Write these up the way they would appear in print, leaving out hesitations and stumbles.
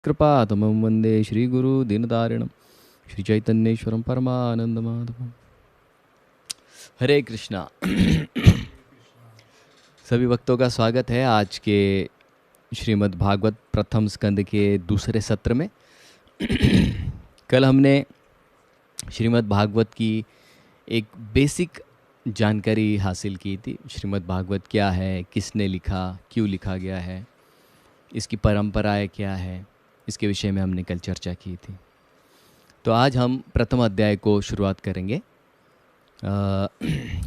कृपातमं वन्दे श्रीगुरुदीनतारिणं श्रीचैतन्येश्वरं परमानन्दमाधवम्। हरे कृष्णा। सभी भक्तों का स्वागत है आज के श्रीमद् भागवत प्रथम स्कंद के दूसरे सत्र में। कल हमने श्रीमद् भागवत की एक बेसिक जानकारी हासिल की थी। श्रीमद् भागवत क्या है, किसने लिखा, क्यों लिखा गया है, इसकी परंपराएं क्या है, इसके विषय में हमने कल चर्चा की थी। तो आज हम प्रथम अध्याय को शुरुआत करेंगे।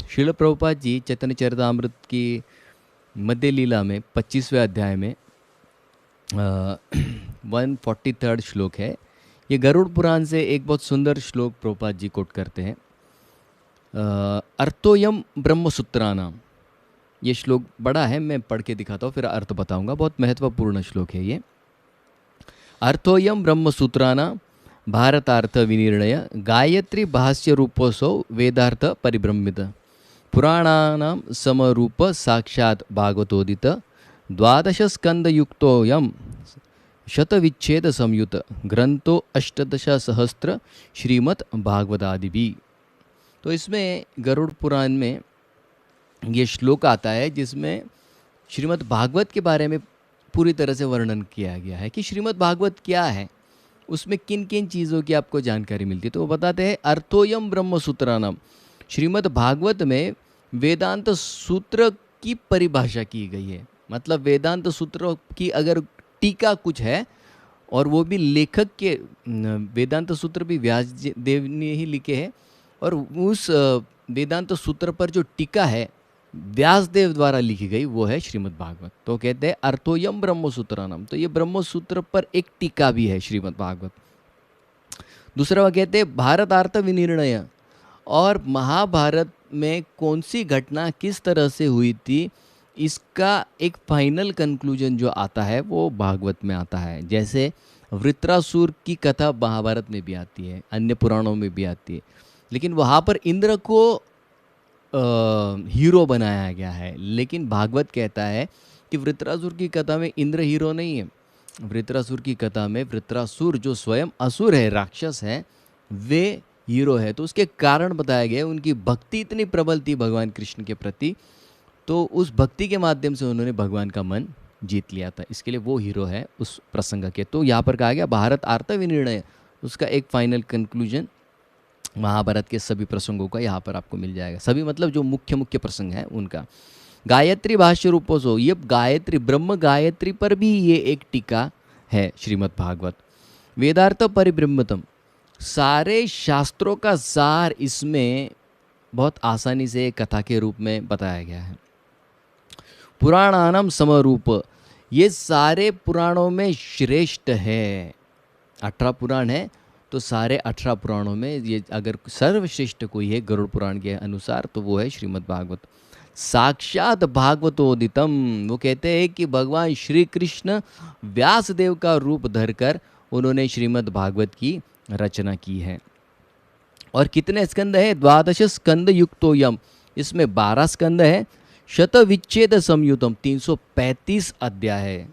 श्रील प्रभुपाद जी चैतन्य चरितामृत की मध्य लीला में 25वें अध्याय में 143rd श्लोक है। ये गरुड़ पुराण से एक बहुत सुंदर श्लोक प्रभुपाद जी कोट करते हैं। अर्थोयम ब्रह्मसूत्राणाम, ये श्लोक बड़ा है, मैं पढ़ के दिखाता हूँ फिर अर्थ बताऊंगा। बहुत महत्वपूर्ण श्लोक है ये। अर्थोयम ब्रह्मसूत्राणाम भारतार्थ विनिर्णय गायत्री भाष्य रूपोसौ वेदार्थ परिब्रह्मित पुराणानां समरूप साक्षात् भागवतोदित द्वादश स्कंद युक्तोयम शतविच्छेद संयुत ग्रंथो अष्टदश सहस्त्र श्रीमद् भागवतादिभी। तो इसमें गरुड़ पुराण में ये श्लोक आता है जिसमें श्रीमद् भागवत के बारे में पूरी तरह से वर्णन किया गया है कि श्रीमद् भागवत क्या है, उसमें किन किन चीज़ों की आपको जानकारी मिलती है। तो वो बताते हैं अर्थोयम ब्रह्म सूत्राणाम, श्रीमद् भागवत में वेदांत सूत्र की परिभाषा की गई है। मतलब वेदांत सूत्र की अगर टीका कुछ है, और वो भी लेखक के, वेदांत सूत्र भी व्यास देव ने ही लिखे हैं, और उस वेदांत सूत्र पर जो टीका है व्यासदेव द्वारा लिखी गई वो है श्रीमद् भागवत। तो कहते हैं अर्थोयम ब्रह्म सूत्राणाम, तो ये ब्रह्म सूत्र पर एक टीका भी है श्रीमद् भागवत। दूसरा वो कहते हैं भारतार्थ विनिर्णय, और महाभारत में कौन सी घटना किस तरह से हुई थी इसका एक फाइनल कंक्लूजन जो आता है वो भागवत में आता है। जैसे वृत्रासुर की कथा महाभारत में भी आती है, अन्य पुराणों में भी आती है, लेकिन वहाँ पर इंद्र को हीरो बनाया गया है। लेकिन भागवत कहता है कि वृत्रासुर की कथा में इंद्र हीरो नहीं है। वृत्रासुर की कथा में वृत्रासुर जो स्वयं असुर है, राक्षस है, वे हीरो है। तो उसके कारण बताया गया, उनकी भक्ति इतनी प्रबल थी भगवान कृष्ण के प्रति, तो उस भक्ति के माध्यम से उन्होंने भगवान का मन जीत लिया था, इसके लिए वो हीरो है उस प्रसंग के। तो यहाँ पर कहा गया भारत आर्थ विनिर्णय, उसका एक फाइनल कंक्लूजन महाभारत के सभी प्रसंगों का यहाँ पर आपको मिल जाएगा। सभी मतलब जो मुख्य मुख्य प्रसंग हैं उनका। गायत्री भाष्य रूपोसो, ये गायत्री ब्रह्म गायत्री पर भी ये एक टीका है श्रीमद् भागवत। वेदार्थ परिब्रह्मतम, सारे शास्त्रों का सार इसमें बहुत आसानी से कथा के रूप में बताया गया है। पुराणानाम समरूप, ये सारे पुराणों में श्रेष्ठ है। 18 पुराण है, तो सारे 18 पुराणों में ये अगर सर्वश्रेष्ठ कोई है गरुड़ पुराण के अनुसार तो वो है श्रीमद् भागवत। साक्षात भागवतोदितम, वो कहते हैं कि भगवान श्री कृष्ण व्यासदेव का रूप धरकर उन्होंने श्रीमद् भागवत की रचना की है। और कितने स्कंद है? द्वादश स्कंद युक्तोयम, इसमें 12 स्कंद है। शतविच्छेद संयुतम, 335 अध्याय है।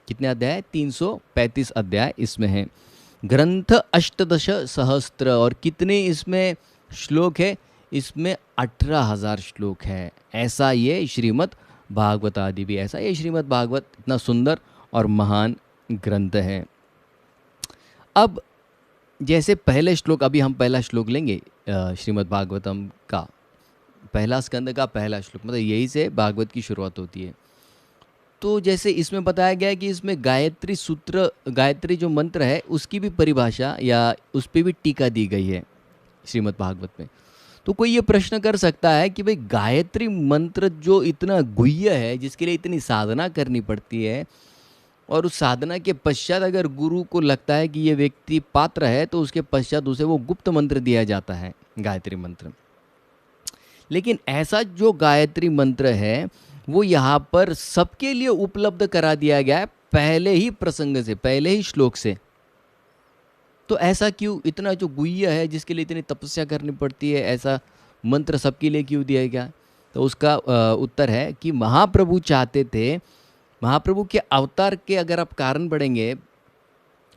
कितने अध्याय है? 335 अध्याय इसमें है। ग्रंथ अष्टदश सहस्त्र, और कितने इसमें श्लोक है? इसमें 18,000 श्लोक है। ऐसा ये श्रीमद् भागवत आदि भी, ऐसा ये श्रीमद् भागवत इतना सुंदर और महान ग्रंथ है। अब जैसे पहले श्लोक, अभी हम पहला श्लोक लेंगे श्रीमद् भागवतम का, पहला स्कंद का पहला श्लोक, मतलब यही से भागवत की शुरुआत होती है। तो जैसे इसमें बताया गया है कि इसमें गायत्री सूत्र, गायत्री जो मंत्र है उसकी भी परिभाषा या उस पर भी टीका दी गई है श्रीमद् भागवत में। तो कोई ये प्रश्न कर सकता है कि भाई गायत्री मंत्र जो इतना गुह्य है, जिसके लिए इतनी साधना करनी पड़ती है, और उस साधना के पश्चात अगर गुरु को लगता है कि ये व्यक्ति पात्र है तो उसके पश्चात उसे वो गुप्त मंत्र दिया जाता है, गायत्री मंत्र। लेकिन ऐसा जो गायत्री मंत्र है वो यहाँ पर सबके लिए उपलब्ध करा दिया गया है पहले ही प्रसंग से, पहले ही श्लोक से। तो ऐसा क्यों? इतना जो गुह्य है, जिसके लिए इतनी तपस्या करनी पड़ती है, ऐसा मंत्र सबके लिए क्यों दिया गया? तो उसका उत्तर है कि महाप्रभु चाहते थे, महाप्रभु के अवतार के अगर आप कारण पढ़ेंगे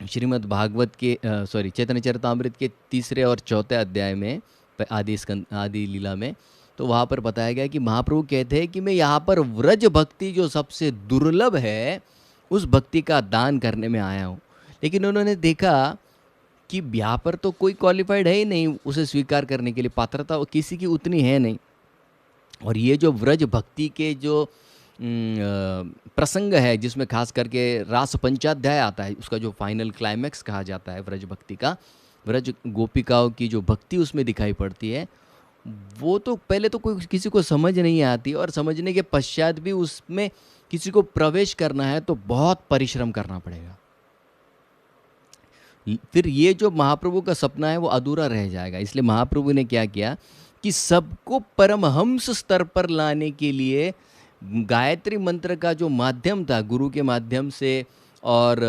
श्रीमद् भागवत के चैतन्य चरितामृत के तीसरे और चौथे अध्याय में आदि लीला में, तो वहाँ पर बताया गया कि महाप्रभु कहते हैं कि मैं यहाँ पर व्रज भक्ति जो सबसे दुर्लभ है उस भक्ति का दान करने में आया हूँ। लेकिन उन्होंने देखा कि यहाँ पर तो कोई क्वालिफाइड है ही नहीं उसे स्वीकार करने के लिए, पात्रता किसी की उतनी है नहीं। और ये जो व्रज भक्ति के जो प्रसंग है, जिसमें खास करके रास पंचाध्याय आता है, उसका जो फाइनल क्लाइमैक्स कहा जाता है व्रज भक्ति का, व्रज गोपिकाओं की जो भक्ति उसमें दिखाई पड़ती है, वो तो पहले तो कोई किसी को समझ नहीं आती, और समझने के पश्चात भी उसमें किसी को प्रवेश करना है तो बहुत परिश्रम करना पड़ेगा। फिर ये जो महाप्रभु का सपना है वो अधूरा रह जाएगा। इसलिए महाप्रभु ने क्या किया कि सबको परमहंस स्तर पर लाने के लिए गायत्री मंत्र का जो माध्यम था, गुरु के माध्यम से और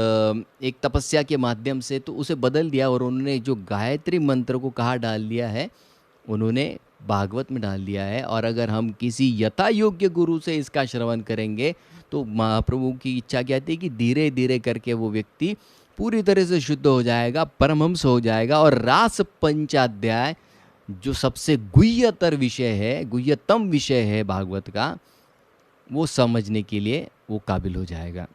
एक तपस्या के माध्यम से, तो उसे बदल दिया और उन्होंने जो गायत्री मंत्र को कहाँ डाल दिया है, उन्होंने भागवत में डाल दिया है। और अगर हम किसी यथा योग्य गुरु से इसका श्रवण करेंगे तो महाप्रभु की इच्छा क्या थी कि धीरे धीरे करके वो व्यक्ति पूरी तरह से शुद्ध हो जाएगा, परमहंस हो जाएगा, और रास पंचाध्याय जो सबसे गुह्यतर विषय है, गुह्यतम विषय है भागवत का, वो समझने के लिए वो काबिल हो जाएगा।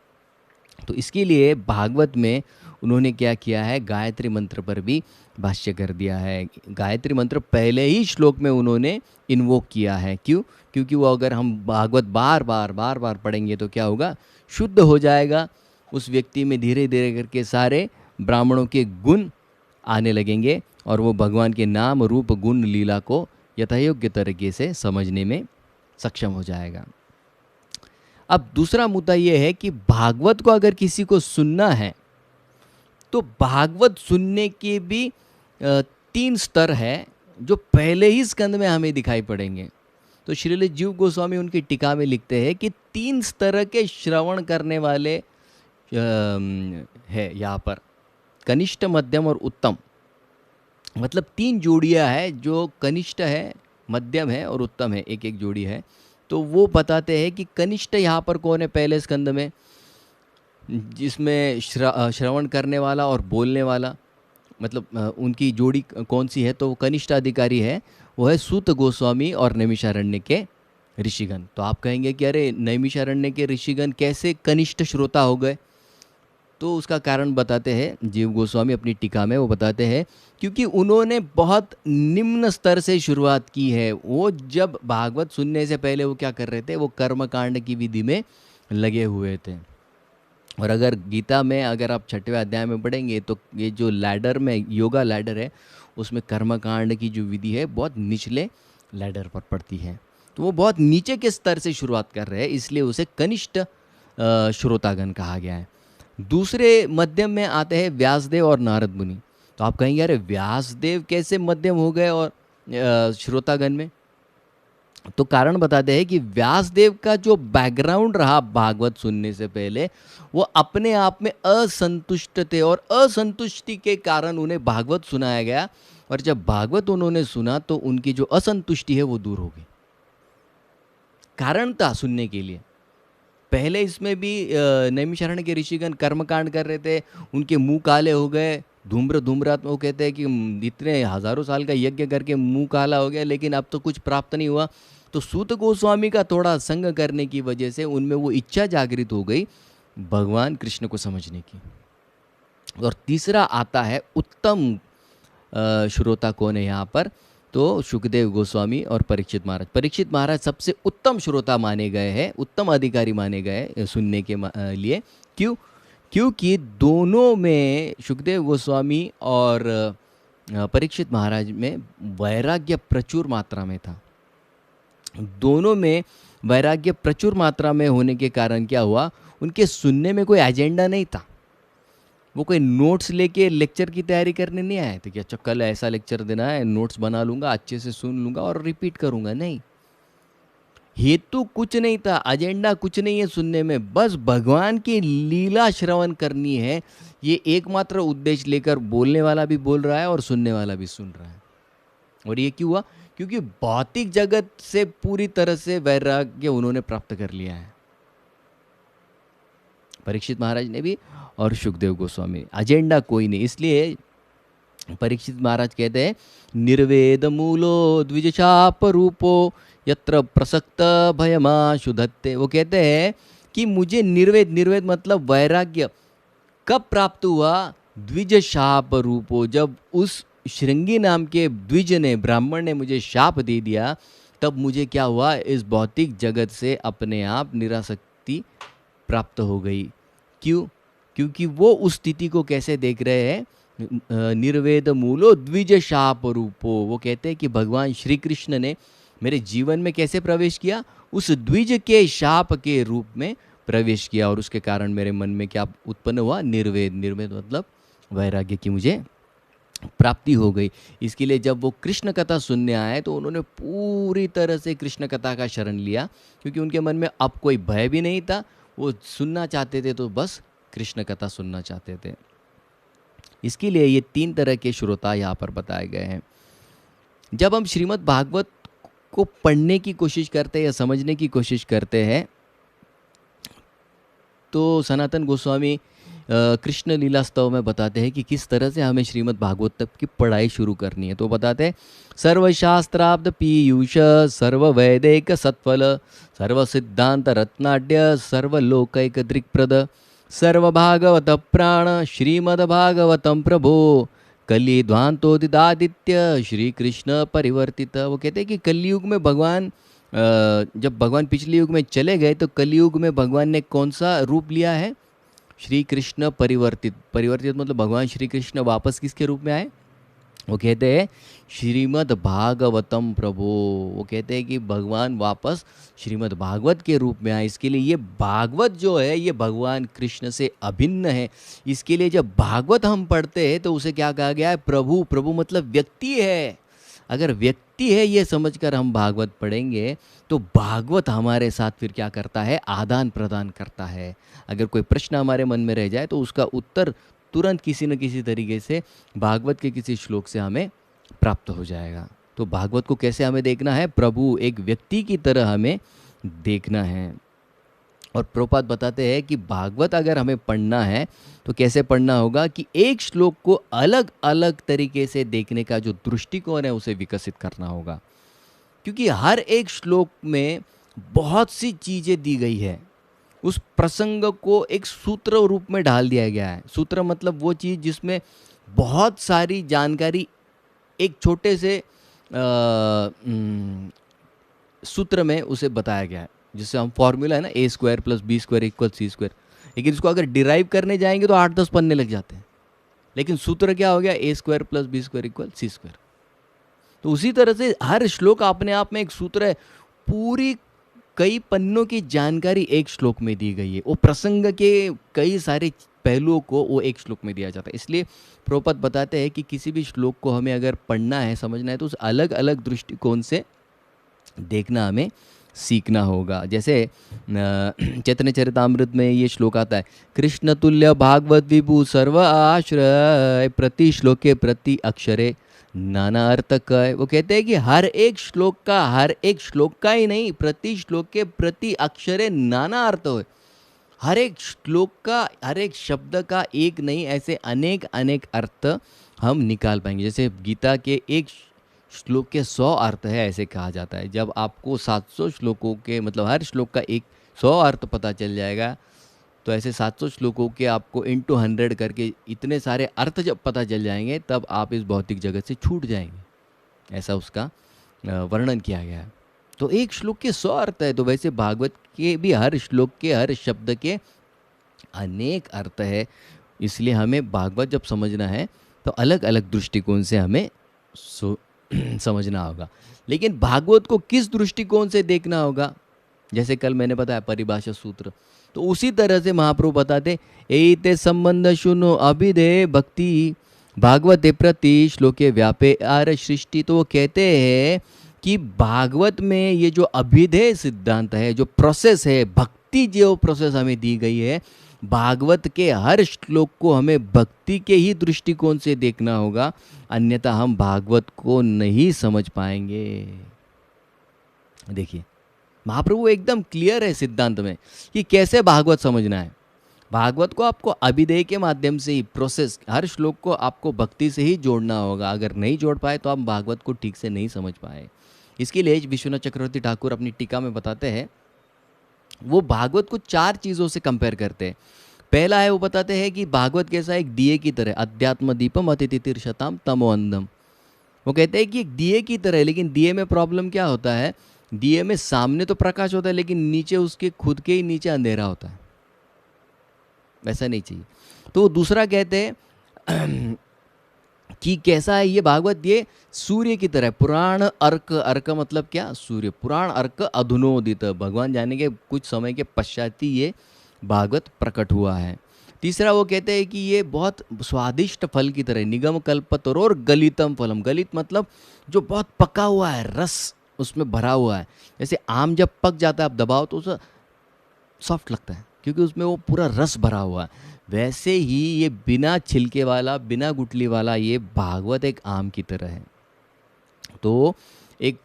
तो इसके लिए भागवत में उन्होंने क्या किया है, गायत्री मंत्र पर भी भाष्य कर दिया है। गायत्री मंत्र पहले ही श्लोक में उन्होंने इन्वोक किया है। क्यों? क्योंकि वो अगर हम भागवत बार बार पढ़ेंगे तो क्या होगा, शुद्ध हो जाएगा उस व्यक्ति में, धीरे धीरे करके सारे ब्राह्मणों के गुण आने लगेंगे और वो भगवान के नाम रूप गुण लीला को यथायोग्य तरीके से समझने में सक्षम हो जाएगा। अब दूसरा मुद्दा ये है कि भागवत को अगर किसी को सुनना है तो भागवत सुनने के भी 3 स्तर है जो पहले ही स्कंद में हमें दिखाई पड़ेंगे। तो श्रील जीव गोस्वामी उनकी टीका में लिखते हैं कि 3 स्तर के श्रवण करने वाले है यहाँ पर, कनिष्ठ, मध्यम और उत्तम। मतलब 3 जोड़ियाँ है, जो कनिष्ठ है, मध्यम है और उत्तम है, एक एक जोड़ी है। तो वो बताते हैं कि कनिष्ठ यहाँ पर कौन है पहले स्कंद में, जिसमें श्रवण करने वाला और बोलने वाला, मतलब उनकी जोड़ी कौन सी है, तो वो कनिष्ठ अधिकारी है, वो है सूत गोस्वामी और नैमिषारण्य के ऋषिगण। तो आप कहेंगे कि अरे नैमिषारण्य के ऋषिगण कैसे कनिष्ठ श्रोता हो गए? तो उसका कारण बताते हैं जीव गोस्वामी अपनी टीका में, वो बताते हैं क्योंकि उन्होंने बहुत निम्न स्तर से शुरुआत की है। वो जब भागवत सुनने से पहले वो क्या कर रहे थे, वो कर्मकांड की विधि में लगे हुए थे। और अगर गीता में अगर आप 6वें अध्याय में पढ़ेंगे तो ये जो लैडर में योगा लैडर है, उसमें कर्मकांड की जो विधि है बहुत निचले लैडर पर पड़ती है। तो वो बहुत नीचे के स्तर से शुरुआत कर रहे हैं, इसलिए उसे कनिष्ठ श्रोतागण कहा गया है। दूसरे मध्यम में आते हैं व्यासदेव और नारद मुनि। तो आप कहेंगे अरे व्यासदेव कैसे मध्यम हो गए और श्रोतागण में? तो कारण बताते हैं कि व्यासदेव का जो बैकग्राउंड रहा भागवत सुनने से पहले, वो अपने आप में असंतुष्ट थे और असंतुष्टि के कारण उन्हें भागवत सुनाया गया। और जब भागवत उन्होंने सुना तो उनकी जो असंतुष्टि है वो दूर हो गई। कारण था सुनने के लिए। पहले इसमें भी नैमिषारण्य के ऋषिगण कर्मकांड कर रहे थे, उनके मुंह काले हो गए, धूम्रात्मा, वो कहते हैं कि इतने हजारों साल का यज्ञ करके मुंह काला हो गया, लेकिन अब तो कुछ प्राप्त नहीं हुआ। तो सूत गोस्वामी का थोड़ा संग करने की वजह से उनमें वो इच्छा जागृत हो गई भगवान कृष्ण को समझने की। और तीसरा आता है उत्तम श्रोता कौन है यहाँ पर, तो सुखदेव गोस्वामी और परीक्षित महाराज। परीक्षित महाराज सबसे उत्तम श्रोता माने गए हैं, उत्तम अधिकारी माने गए सुनने के लिए। क्यों? क्योंकि दोनों में, सुखदेव गोस्वामी और परीक्षित महाराज में वैराग्य प्रचुर मात्रा में था। दोनों में वैराग्य प्रचुर मात्रा में होने के कारण क्या हुआ, उनके सुनने में कोई एजेंडा नहीं था। वो कोई नोट्स लेके लेक्चर की तैयारी करने नहीं आए थे कि अच्छा कल ऐसा लेक्चर देना है, नोट्स बना लूँगा, अच्छे से सुन लूँगा और रिपीट करूँगा। नहीं, हेतु कुछ नहीं था, एजेंडा कुछ नहीं है सुनने में, बस भगवान की लीला श्रवण करनी है, ये एकमात्र उद्देश्य लेकर बोलने वाला भी बोल रहा है और सुनने वाला भी सुन रहा है। और ये क्यों हुआ? क्योंकि भौतिक जगत से पूरी तरह से वैराग्य उन्होंने प्राप्त कर लिया है, परीक्षित महाराज ने भी और सुखदेव गोस्वामी, एजेंडा कोई नहीं। इसलिए परीक्षित महाराज कहते हैं निर्वेद मूलो द्विजशाप रूपो यत्र प्रसक्त भयमा शुद्धत्ते। वो कहते हैं कि मुझे निर्वेद, निर्वेद मतलब वैराग्य कब प्राप्त हुआ? द्विज शाप रूपो, जब उस श्रृंगी नाम के द्विज ने, ब्राह्मण ने मुझे शाप दे दिया, तब मुझे क्या हुआ? इस भौतिक जगत से अपने आप निरासक्ति प्राप्त हो गई। क्यों? क्योंकि वो उस स्थिति को कैसे देख रहे हैं? निर्वेद मूलो द्विज शाप रूपो। वो कहते हैं कि भगवान श्री कृष्ण ने मेरे जीवन में कैसे प्रवेश किया? उस द्विज के शाप के रूप में प्रवेश किया, और उसके कारण मेरे मन में क्या उत्पन्न हुआ? निर्वेद। निर्वेद मतलब वैराग्य की मुझे प्राप्ति हो गई। इसके लिए जब वो कृष्ण कथा सुनने आए तो उन्होंने पूरी तरह से कृष्ण कथा का शरण लिया, क्योंकि उनके मन में अब कोई भय भी नहीं था। वो सुनना चाहते थे तो बस कृष्ण कथा सुनना चाहते थे। इसके लिए ये 3 तरह के श्रोता यहाँ पर बताए गए हैं। जब हम श्रीमद् भागवत को पढ़ने की कोशिश करते हैं या समझने की कोशिश करते हैं, तो सनातन गोस्वामी कृष्ण लीला स्तव में बताते हैं कि किस तरह से हमें श्रीमद् भागवत तक की पढ़ाई शुरू करनी है। तो बताते हैं सर्वशास्त्राब्द पीयूष सर्ववैदिक सत्फल सर्वसिद्धांत रत्नाढ्य सर्वलोकैक दृक्प्रद सर्वभागवत प्राण श्रीमद्भागवतम प्रभो कलिध्वांतोदिदादित्य श्री कृष्ण परिवर्तित। वो कहते हैं कि कलयुग में भगवान, जब भगवान पिछले युग में चले गए तो कलयुग में भगवान ने कौन सा रूप लिया है? श्री कृष्ण परिवर्तित। परिवर्तित मतलब भगवान श्री कृष्ण वापस किसके रूप में आए? वो कहते हैं श्रीमद् भागवतम प्रभो। वो कहते हैं कि भगवान वापस श्रीमद् भागवत के रूप में आए। इसके लिए ये भागवत जो है ये भगवान कृष्ण से अभिन्न है। इसके लिए जब भागवत हम पढ़ते हैं तो उसे क्या कहा गया है? प्रभु। प्रभु मतलब व्यक्ति है। अगर व्यक्ति है ये समझकर हम भागवत पढ़ेंगे तो भागवत हमारे साथ फिर क्या करता है? आदान प्रदान करता है। अगर कोई प्रश्न हमारे मन में रह जाए तो उसका उत्तर तुरंत किसी न किसी तरीके से भागवत के किसी श्लोक से हमें प्राप्त हो जाएगा। तो भागवत को कैसे हमें देखना है? प्रभु एक व्यक्ति की तरह हमें देखना है। और प्रभुपाद बताते हैं कि भागवत अगर हमें पढ़ना है तो कैसे पढ़ना होगा कि एक श्लोक को अलग अलग तरीके से देखने का जो दृष्टिकोण है उसे विकसित करना होगा, क्योंकि हर एक श्लोक में बहुत सी चीज़ें दी गई है। उस प्रसंग को एक सूत्र रूप में ढाल दिया गया है। सूत्र मतलब वो चीज़ जिसमें बहुत सारी जानकारी एक छोटे से सूत्र में उसे बताया गया है। जिससे हम फॉर्मूला है ना a² + b² = c², लेकिन इसको अगर डिराइव करने जाएंगे तो 8-10 पन्ने लग जाते हैं। लेकिन सूत्र क्या हो गया? a² + b² = c²। तो उसी तरह से हर श्लोक अपने आप में एक सूत्र है। पूरी कई पन्नों की जानकारी एक श्लोक में दी गई है। वो प्रसंग के कई सारे पहलुओं को वो एक श्लोक में दिया जाता है। इसलिए प्रभुपाद बताते हैं कि किसी भी श्लोक को हमें अगर पढ़ना है, समझना है, तो उस अलग अलग दृष्टिकोण से देखना हमें सीखना होगा। जैसे चैतन्य चरितामृत में ये श्लोक आता है, कृष्ण तुल्य भागवत विभु सर्व आश्रय प्रति श्लोके प्रति अक्षरे नाना अर्थ का है। वो कहते हैं कि हर एक श्लोक का ही नहीं, प्रति श्लोक के प्रति अक्षरे नाना अर्थ हो। हर एक श्लोक का, हर एक शब्द का एक नहीं, ऐसे अनेक अनेक अर्थ हम निकाल पाएंगे। जैसे गीता के एक श्लोक के 100 अर्थ है ऐसे कहा जाता है। जब आपको 700 श्लोकों के मतलब हर श्लोक का 100 अर्थ पता चल जाएगा, तो ऐसे 700 श्लोकों के आपको × 100 करके इतने सारे अर्थ जब पता चल जाएंगे तब आप इस भौतिक जगत से छूट जाएंगे। ऐसा उसका वर्णन किया गया है। तो एक श्लोक के 100 अर्थ है, तो वैसे भागवत के भी हर श्लोक के, हर शब्द के अनेक अर्थ है। इसलिए हमें भागवत जब समझना है तो अलग अलग दृष्टिकोण से हमें समझना होगा। लेकिन भागवत को किस दृष्टिकोण से देखना होगा? जैसे कल मैंने बताया परिभाषा सूत्र, तो उसी तरह से महाप्रभु बताते एते संबंध शुनो अभिधेय भक्ति भागवते प्रति श्लोके व्यापे आर सृष्टि। तो वो कहते हैं कि भागवत में ये जो अभिधेय सिद्धांत है, जो प्रोसेस है, भक्ति जो प्रोसेस हमें दी गई है, भागवत के हर श्लोक को हमें भक्ति के ही दृष्टिकोण से देखना होगा, अन्यथा हम भागवत को नहीं समझ पाएंगे। देखिए महाप्रभु एकदम क्लियर है सिद्धांत में कि कैसे भागवत समझना है। भागवत को आपको अभिधेय के माध्यम से ही प्रोसेस, हर श्लोक को आपको भक्ति से ही जोड़ना होगा। अगर नहीं जोड़ पाए तो आप भागवत को ठीक से नहीं समझ पाए। इसके लिए विश्वनाथ चक्रवर्ती ठाकुर अपनी टीका में बताते हैं, वो भागवत को 4 चीज़ों से कंपेयर करते हैं। पहला है, वो बताते हैं कि भागवत कैसा है, एक दिए की तरह, अध्यात्म दीपम अतिथितिर्षताम तमो अंधम। वो कहते हैं कि एक दिए की तरह है, लेकिन दिए में प्रॉब्लम क्या होता है, दिए में सामने तो प्रकाश होता है लेकिन नीचे उसके खुद के ही नीचे अंधेरा होता है। वैसा नहीं चाहिए। तो दूसरा कहते हैं कि कैसा है ये भागवत, ये सूर्य की तरह, पुराण अर्क, अर्क मतलब क्या, सूर्य, पुराण अर्क अधुनोदित, भगवान जाने के कुछ समय के पश्चात ही ये भागवत प्रकट हुआ है। तीसरा वो कहते हैं कि ये बहुत स्वादिष्ट फल की तरह, निगम कल्पतरोर और गलितम फलम, गलित मतलब जो बहुत पका हुआ है, रस उसमें भरा हुआ है। जैसे आम जब पक जाता है आप दबाओ तो उसे सॉफ्ट लगता है क्योंकि उसमें वो पूरा रस भरा हुआ है। वैसे ही ये बिना छिलके वाला, बिना गुठली वाला ये भागवत एक आम की तरह है। तो एक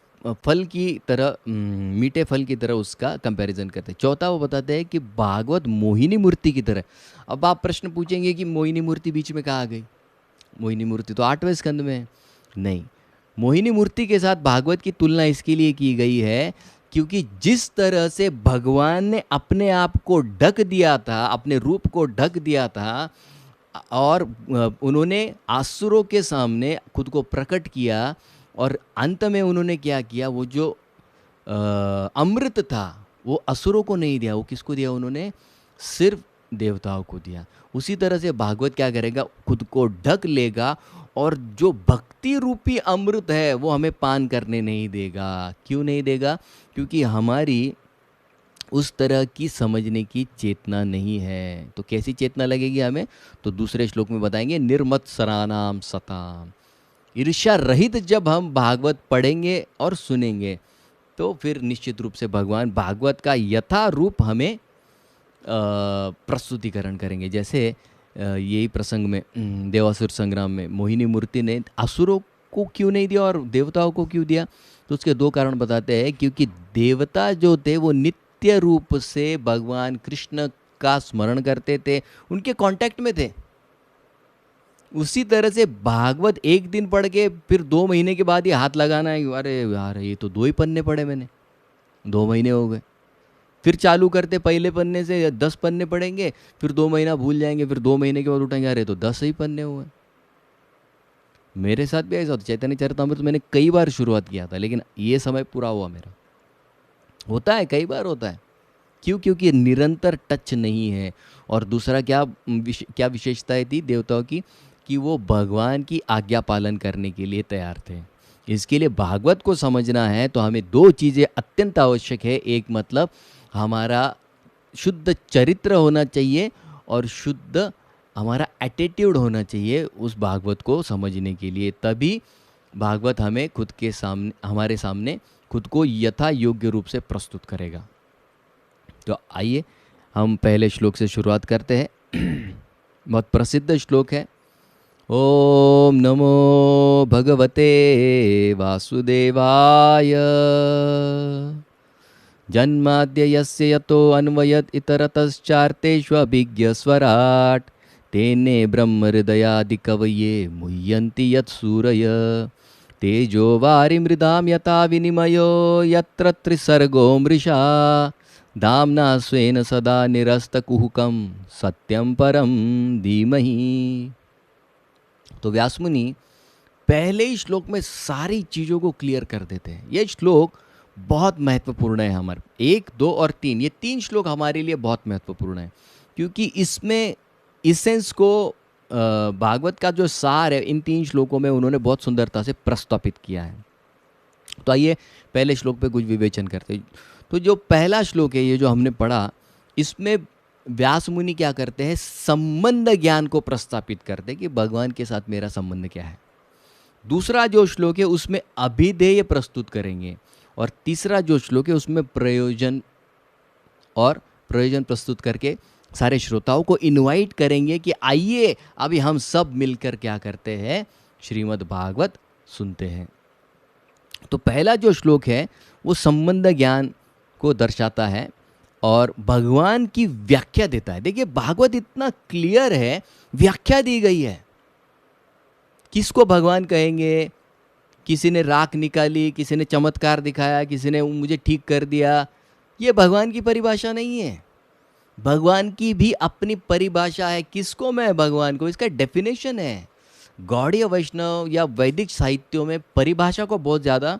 फल की तरह, मीठे फल की तरह उसका कंपैरिजन करते हैं। चौथा वो बताते हैं कि भागवत मोहिनी मूर्ति की तरह। अब आप प्रश्न पूछेंगे कि मोहिनी मूर्ति बीच में कहाँ आ गई, मोहिनी मूर्ति तो 8वें स्कंद में है। नहीं, मोहिनी मूर्ति के साथ भागवत की तुलना इसके लिए की गई है क्योंकि जिस तरह से भगवान ने अपने आप को ढक दिया था, अपने रूप को ढक दिया था, और उन्होंने आसुरों के सामने खुद को प्रकट किया, और अंत में उन्होंने क्या किया, वो जो अमृत था वो असुरों को नहीं दिया, वो किसको दिया, उन्होंने सिर्फ देवताओं को दिया। उसी तरह से भागवत क्या करेगा, खुद को ढक लेगा और जो भक्ति रूपी अमृत है वो हमें पान करने नहीं देगा। क्यों नहीं देगा, क्योंकि हमारी उस तरह की समझने की चेतना नहीं है। तो कैसी चेतना लगेगी हमें, तो दूसरे श्लोक में बताएंगे, निर्मत्सराणाम सताम। ईर्ष्या रहित जब हम भागवत पढ़ेंगे और सुनेंगे तो फिर निश्चित रूप से भगवान भागवत का यथा रूप हमें प्रस्तुतिकरण करेंगे। जैसे यही प्रसंग में देवासुर संग्राम में मोहिनी मूर्ति ने असुरों को क्यों नहीं दिया और देवताओं को क्यों दिया, तो उसके 2 कारण बताते हैं। क्योंकि देवता जो थे वो नित्य रूप से भगवान कृष्ण का स्मरण करते थे, उनके कांटेक्ट में थे। उसी तरह से भागवत एक दिन पढ़ के फिर 2 महीने के बाद ये हाथ लगाना है, अरे यार ये तो 2 ही पन्ने पढ़े मैंने, 2 महीने हो गए। फिर चालू करते पहले पन्ने से 10 पन्ने पढ़ेंगे, फिर 2 महीना भूल जाएंगे, फिर 2 महीने के बाद उठेंगे, अरे तो 10 ही पन्ने हुए। मेरे साथ भी ऐसा होता। चैतन्य चरितमृत मैंने कई बार शुरुआत किया था लेकिन ये समय पूरा हुआ मेरा। होता है, कई बार होता है। क्यों, क्योंकि निरंतर टच नहीं है। और दूसरा क्या विशेषताएं थी देवताओं की, कि वो भगवान की आज्ञा पालन करने के लिए तैयार थे। इसके लिए भागवत को समझना है तो हमें 2 चीज़ें अत्यंत आवश्यक है। एक मतलब हमारा शुद्ध चरित्र होना चाहिए और शुद्ध हमारा एटीट्यूड होना चाहिए उस भागवत को समझने के लिए। तभी भागवत हमें खुद के सामने, हमारे सामने खुद को यथा योग्य रूप से प्रस्तुत करेगा। तो आइए हम पहले श्लोक से शुरुआत करते हैं। बहुत प्रसिद्ध श्लोक है। ओम नमो भगवते वासुदेवाय जन्माद्य यस्य यतो अन्वयत इतरतश्चार्तेष्वभिज्ञस्वराट् तेने ब्रह्म हृदयादिकवये मुह्यन्ति यत्सूरय तेजो वारिमृदां यथा विनिमयो यत्र त्रिसर्गो मृषा दाम्ना स्वेन सदा निरस्तकुहकं सत्यं परं धीमहि। तो व्यासमुनि पहले ही श्लोक में सारी चीज़ों को क्लियर कर देते हैं। ये श्लोक बहुत महत्वपूर्ण है हमारे, 1, 2 और 3, ये 3 श्लोक हमारे लिए बहुत महत्वपूर्ण है क्योंकि इसमें इसेंस को, भागवत का जो सार है इन 3 श्लोकों में उन्होंने बहुत सुंदरता से प्रस्तापित किया है। तो आइए पहले श्लोक पे कुछ विवेचन करते हैं। तो जो पहला श्लोक है ये जो हमने पढ़ा, इसमें व्यास मुनि क्या करते हैं, संबंध ज्ञान को प्रस्तापित करते हैं कि भगवान के साथ मेरा संबंध क्या है। दूसरा जो श्लोक है उसमें अभिधेय प्रस्तुत करेंगे और तीसरा जो श्लोक है उसमें प्रयोजन प्रस्तुत करके सारे श्रोताओं को इनवाइट करेंगे कि आइए अभी हम सब मिलकर क्या करते हैं, श्रीमद् भागवत सुनते हैं। तो पहला जो श्लोक है वो संबंध ज्ञान को दर्शाता है और भगवान की व्याख्या देता है। देखिए भागवत इतना क्लियर है, व्याख्या दी गई है। किसको भगवान कहेंगे? किसी ने राख निकाली, किसी ने चमत्कार दिखाया, किसी ने मुझे ठीक कर दिया, ये भगवान की परिभाषा नहीं है। भगवान की भी अपनी परिभाषा है। किसको मैं भगवान को, इसका डेफिनेशन है। गौड़ीय वैष्णव या वैदिक साहित्यों में परिभाषा को बहुत ज़्यादा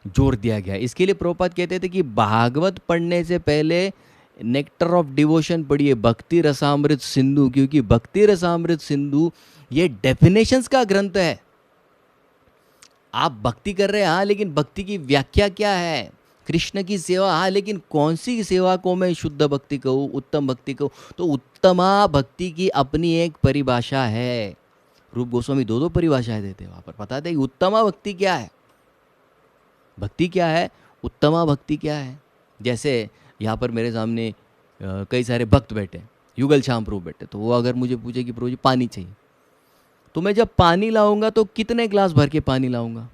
जोर दिया गया है। इसके लिए प्रभुपाद कहते थे कि भागवत पढ़ने से पहले नेक्टर ऑफ डिवोशन पढ़िए, भक्ति रसामृत सिंधु, क्योंकि भक्ति रसामृत सिंधु ये डेफिनेशंस का ग्रंथ है। आप भक्ति कर रहे हैं हाँ, लेकिन भक्ति की व्याख्या क्या है? कृष्ण की सेवा हाँ, लेकिन कौन सी सेवा को मैं शुद्ध भक्ति कहूँ, उत्तम भक्ति कहूँ? तो उत्तमा भक्ति की अपनी एक परिभाषा है। रूप गोस्वामी दो परिभाषाएं देते हैं वहाँ पर, बताते हैं कि उत्तमा भक्ति क्या है, भक्ति क्या है, उत्तमा भक्ति क्या है। जैसे यहाँ पर मेरे सामने कई सारे भक्त बैठे, युगल श्याम प्रभु बैठे, तो वो अगर मुझे पूछे कि प्रभु जी पानी चाहिए, तो मैं जब पानी लाऊंगा तो कितने गिलास भर के पानी लाऊंगा?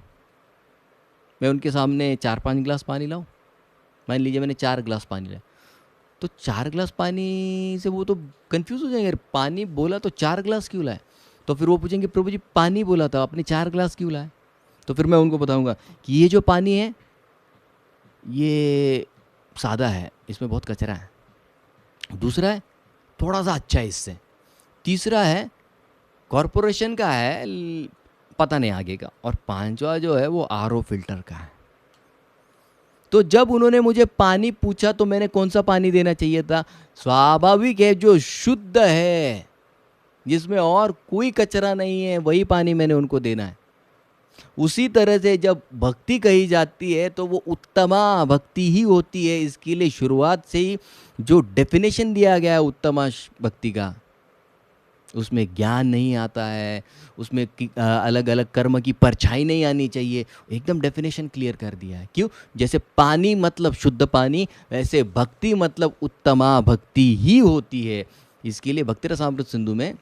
मैं उनके सामने 4-5 गिलास पानी लाऊं? मान लीजिए मैंने 4 गिलास पानी लाया, तो 4 गिलास पानी से वो तो कंफ्यूज हो जाएंगे, पानी बोला तो 4 गिलास क्यों लाए? तो फिर वो पूछेंगे प्रभु जी पानी बोला था, आपने 4 गिलास क्यों लाए? तो फिर मैं उनको बताऊंगा कि ये जो पानी है ये सादा है, इसमें बहुत कचरा है। दूसरा है थोड़ा सा अच्छा है इससे। तीसरा है कॉरपोरेशन का है, पता नहीं आगे का। और पांचवा जो है वो आरओ फिल्टर का है। तो जब उन्होंने मुझे पानी पूछा तो मैंने कौन सा पानी देना चाहिए था? स्वाभाविक है, जो शुद्ध है, जिसमें और कोई कचरा नहीं है, वही पानी मैंने उनको देना है। उसी तरह से जब भक्ति कही जाती है तो वो उत्तमा भक्ति ही होती है। इसके लिए शुरुआत से ही जो डेफिनेशन दिया गया है उत्तमा भक्ति का, उसमें ज्ञान नहीं आता है, उसमें अलग अलग कर्म की परछाई नहीं आनी चाहिए, एकदम डेफिनेशन क्लियर कर दिया है। क्यों? जैसे पानी मतलब शुद्ध पानी, वैसे भक्ति मतलब उत्तमा भक्ति ही होती है। इसके लिए भक्ति रसामृत सिंधु में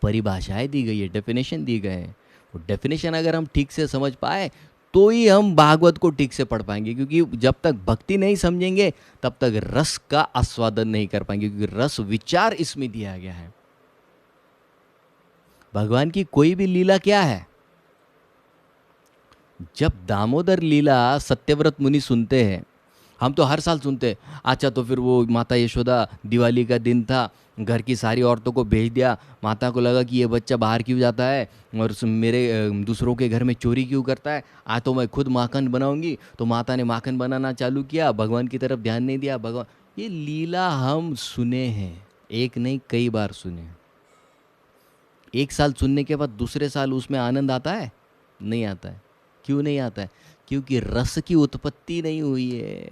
परिभाषाएं दी गई है, डेफिनेशन दी गए हैं। वो डेफिनेशन अगर हम ठीक से समझ पाए तो ही हम भागवत को ठीक से पढ़ पाएंगे, क्योंकि जब तक भक्ति नहीं समझेंगे तब तक रस का आस्वादन नहीं कर पाएंगे, क्योंकि रस विचार इसमें दिया गया है। भगवान की कोई भी लीला क्या है? जब दामोदर लीला सत्यव्रत मुनि सुनते हैं, हम तो हर साल सुनते हैं। अच्छा, तो फिर वो माता यशोदा, दिवाली का दिन था, घर की सारी औरतों को भेज दिया। माता को लगा कि ये बच्चा बाहर क्यों जाता है और मेरे दूसरों के घर में चोरी क्यों करता है, आज तो मैं खुद माखन बनाऊंगी। तो माता ने माखन बनाना चालू किया, भगवान की तरफ ध्यान नहीं दिया। भगवान, ये लीला हम सुने हैं, एक नहीं कई बार सुने। एक साल सुनने के बाद दूसरे साल उसमें आनंद आता है? नहीं आता है। क्यों नहीं आता है? क्योंकि रस की उत्पत्ति नहीं हुई है।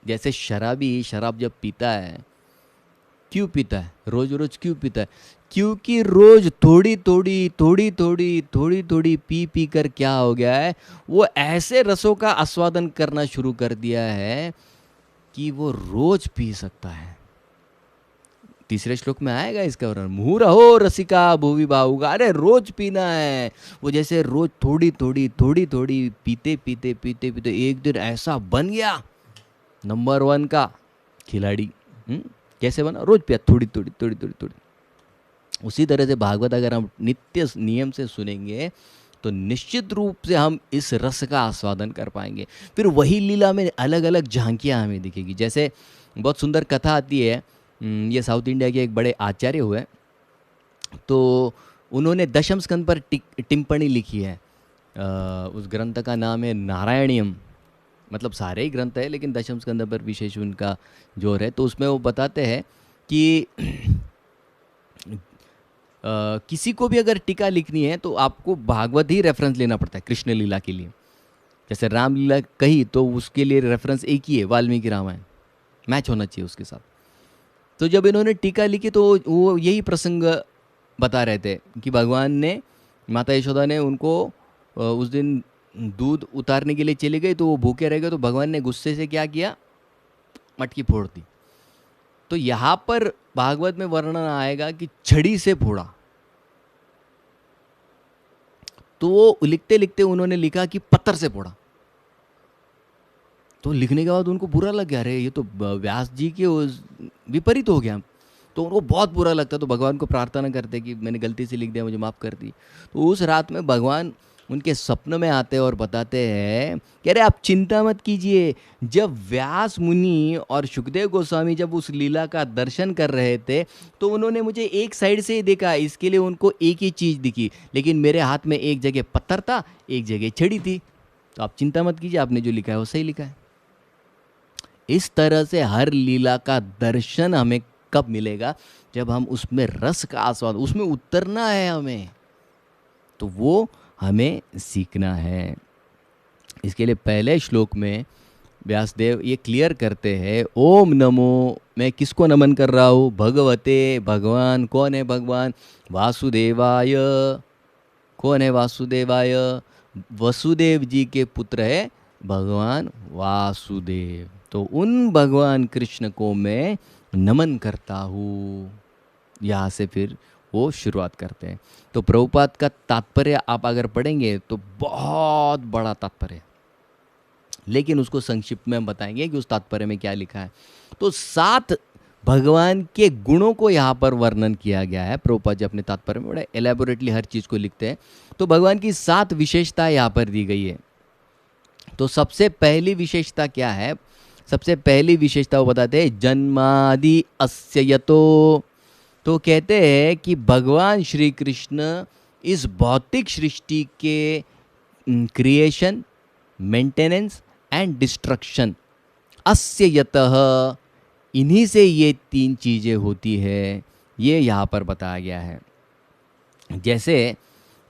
जैसे शराबी शराब जब पीता है, क्यों पीता है? रोज रोज क्यों पीता है? क्योंकि रोज थोड़ी थोड़ी पी पी कर क्या हो गया है, वो ऐसे रसों का आस्वादन करना शुरू कर दिया है कि वो रोज पी सकता है। तीसरे श्लोक में आएगा इसका वर्णन, मुहुरहो रसिका भुवि भावुका। अरे रोज पीना है। वो जैसे रोज थोड़ी थोड़ी पीते पीते एक दिन ऐसा बन गया नंबर 1 का खिलाड़ी। कैसे बना? रोज पिया थोड़ी। उसी तरह से भागवत अगर हम नित्य नियम से सुनेंगे तो निश्चित रूप से हम इस रस का आस्वादन कर पाएंगे। फिर वही लीला में अलग अलग झांकियाँ हमें दिखेगी। जैसे बहुत सुंदर कथा आती है, ये साउथ इंडिया के एक बड़े आचार्य हुए, तो उन्होंने दशम स्कंद पर टिप्पणी लिखी है। उस ग्रंथ का नाम है नारायणीयम। मतलब सारे ही ग्रंथ है, लेकिन दशम स्कंद पर विशेष उनका जोर है। तो उसमें वो बताते हैं कि किसी को भी अगर टीका लिखनी है तो आपको भागवत ही रेफरेंस लेना पड़ता है कृष्ण लीला के लिए। जैसे राम लीला कही तो उसके लिए रेफरेंस एक ही है, वाल्मीकि रामायण, मैच होना चाहिए उसके साथ। तो जब इन्होंने टीका लिखी तो वो यही प्रसंग बता रहे थे कि भगवान ने, माता यशोदा ने उनको उस दिन दूध उतारने के लिए चले गए, तो वो भूखे रह गए। तो भगवान ने गुस्से से क्या किया? मटकी फोड़ दी। तो यहाँ पर भागवत में वर्णन आएगा कि छड़ी से फोड़ा। तो वो लिखते लिखते उन्होंने लिखा कि पत्थर से फोड़ा। तो लिखने के बाद उनको बुरा लग गया, अरे ये तो व्यास जी के विपरीत हो गया। तो उनको बहुत बुरा लगता, तो भगवान को प्रार्थना करते कि मैंने गलती से लिख दिया, मुझे माफ़ कर दी। तो उस रात में भगवान उनके स्वप्न में आते और बताते हैं कि अरे आप चिंता मत कीजिए, जब व्यास मुनि और सुखदेव गोस्वामी जब उस लीला का दर्शन कर रहे थे तो उन्होंने मुझे एक साइड से ही देखा, इसके लिए उनको एक ही चीज़ दिखी, लेकिन मेरे हाथ में एक जगह पत्थर था, एक जगह छड़ी थी। तो आप चिंता मत कीजिए, आपने जो लिखा है वो सही लिखा है। इस तरह से हर लीला का दर्शन हमें कब मिलेगा? जब हम उसमें रस का आस्वाद, उसमें उतरना है हमें, तो वो हमें सीखना है। इसके लिए पहले श्लोक में व्यासदेव ये क्लियर करते हैं, ओम नमो, मैं किसको नमन कर रहा हूँ? भगवते, भगवान। कौन है भगवान? वासुदेवाय। कौन है वासुदेवाय? वसुदेव जी के पुत्र है भगवान वासुदेव। तो उन भगवान कृष्ण को मैं नमन करता हूँ। यहाँ से फिर वो शुरुआत करते हैं। तो प्रभुपाद का तात्पर्य आप अगर पढ़ेंगे तो बहुत बड़ा तात्पर्य, लेकिन उसको संक्षिप्त में हम बताएंगे कि उस तात्पर्य में क्या लिखा है। तो 7 भगवान के गुणों को यहाँ पर वर्णन किया गया है। प्रभुपाद जी अपने तात्पर्य में बड़े एलेबोरेटली हर चीज़ को लिखते हैं। तो भगवान की 7 विशेषताएं यहाँ पर दी गई है। तो सबसे पहली विशेषता क्या है? सबसे पहली विशेषता वो बताते हैं, जन्मादि अस्य यतो। तो कहते हैं कि भगवान श्री कृष्ण इस भौतिक सृष्टि के क्रिएशन, मेंटेनेंस एंड डिस्ट्रक्शन, अस्य यतः, इन्हीं से ये 3 चीज़ें होती है, ये यहाँ पर बताया गया है। जैसे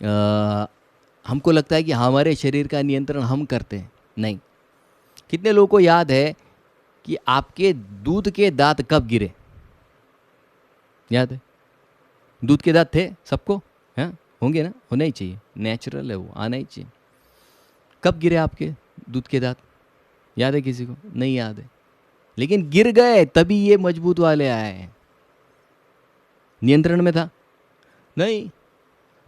हमको लगता है कि हमारे शरीर का नियंत्रण हम करते हैं, नहीं। कितने लोगों को याद है कि आपके दूध के दांत कब गिरे? याद है? दूध के दांत थे सबको? हैं? होंगे ना? होना ही चाहिए, नेचुरल है वो, आना ही चाहिए। कब गिरे आपके दूध के दांत? याद है किसी को? नहीं याद है, लेकिन गिर गए तभी ये मजबूत वाले आए। नियंत्रण में था? नहीं।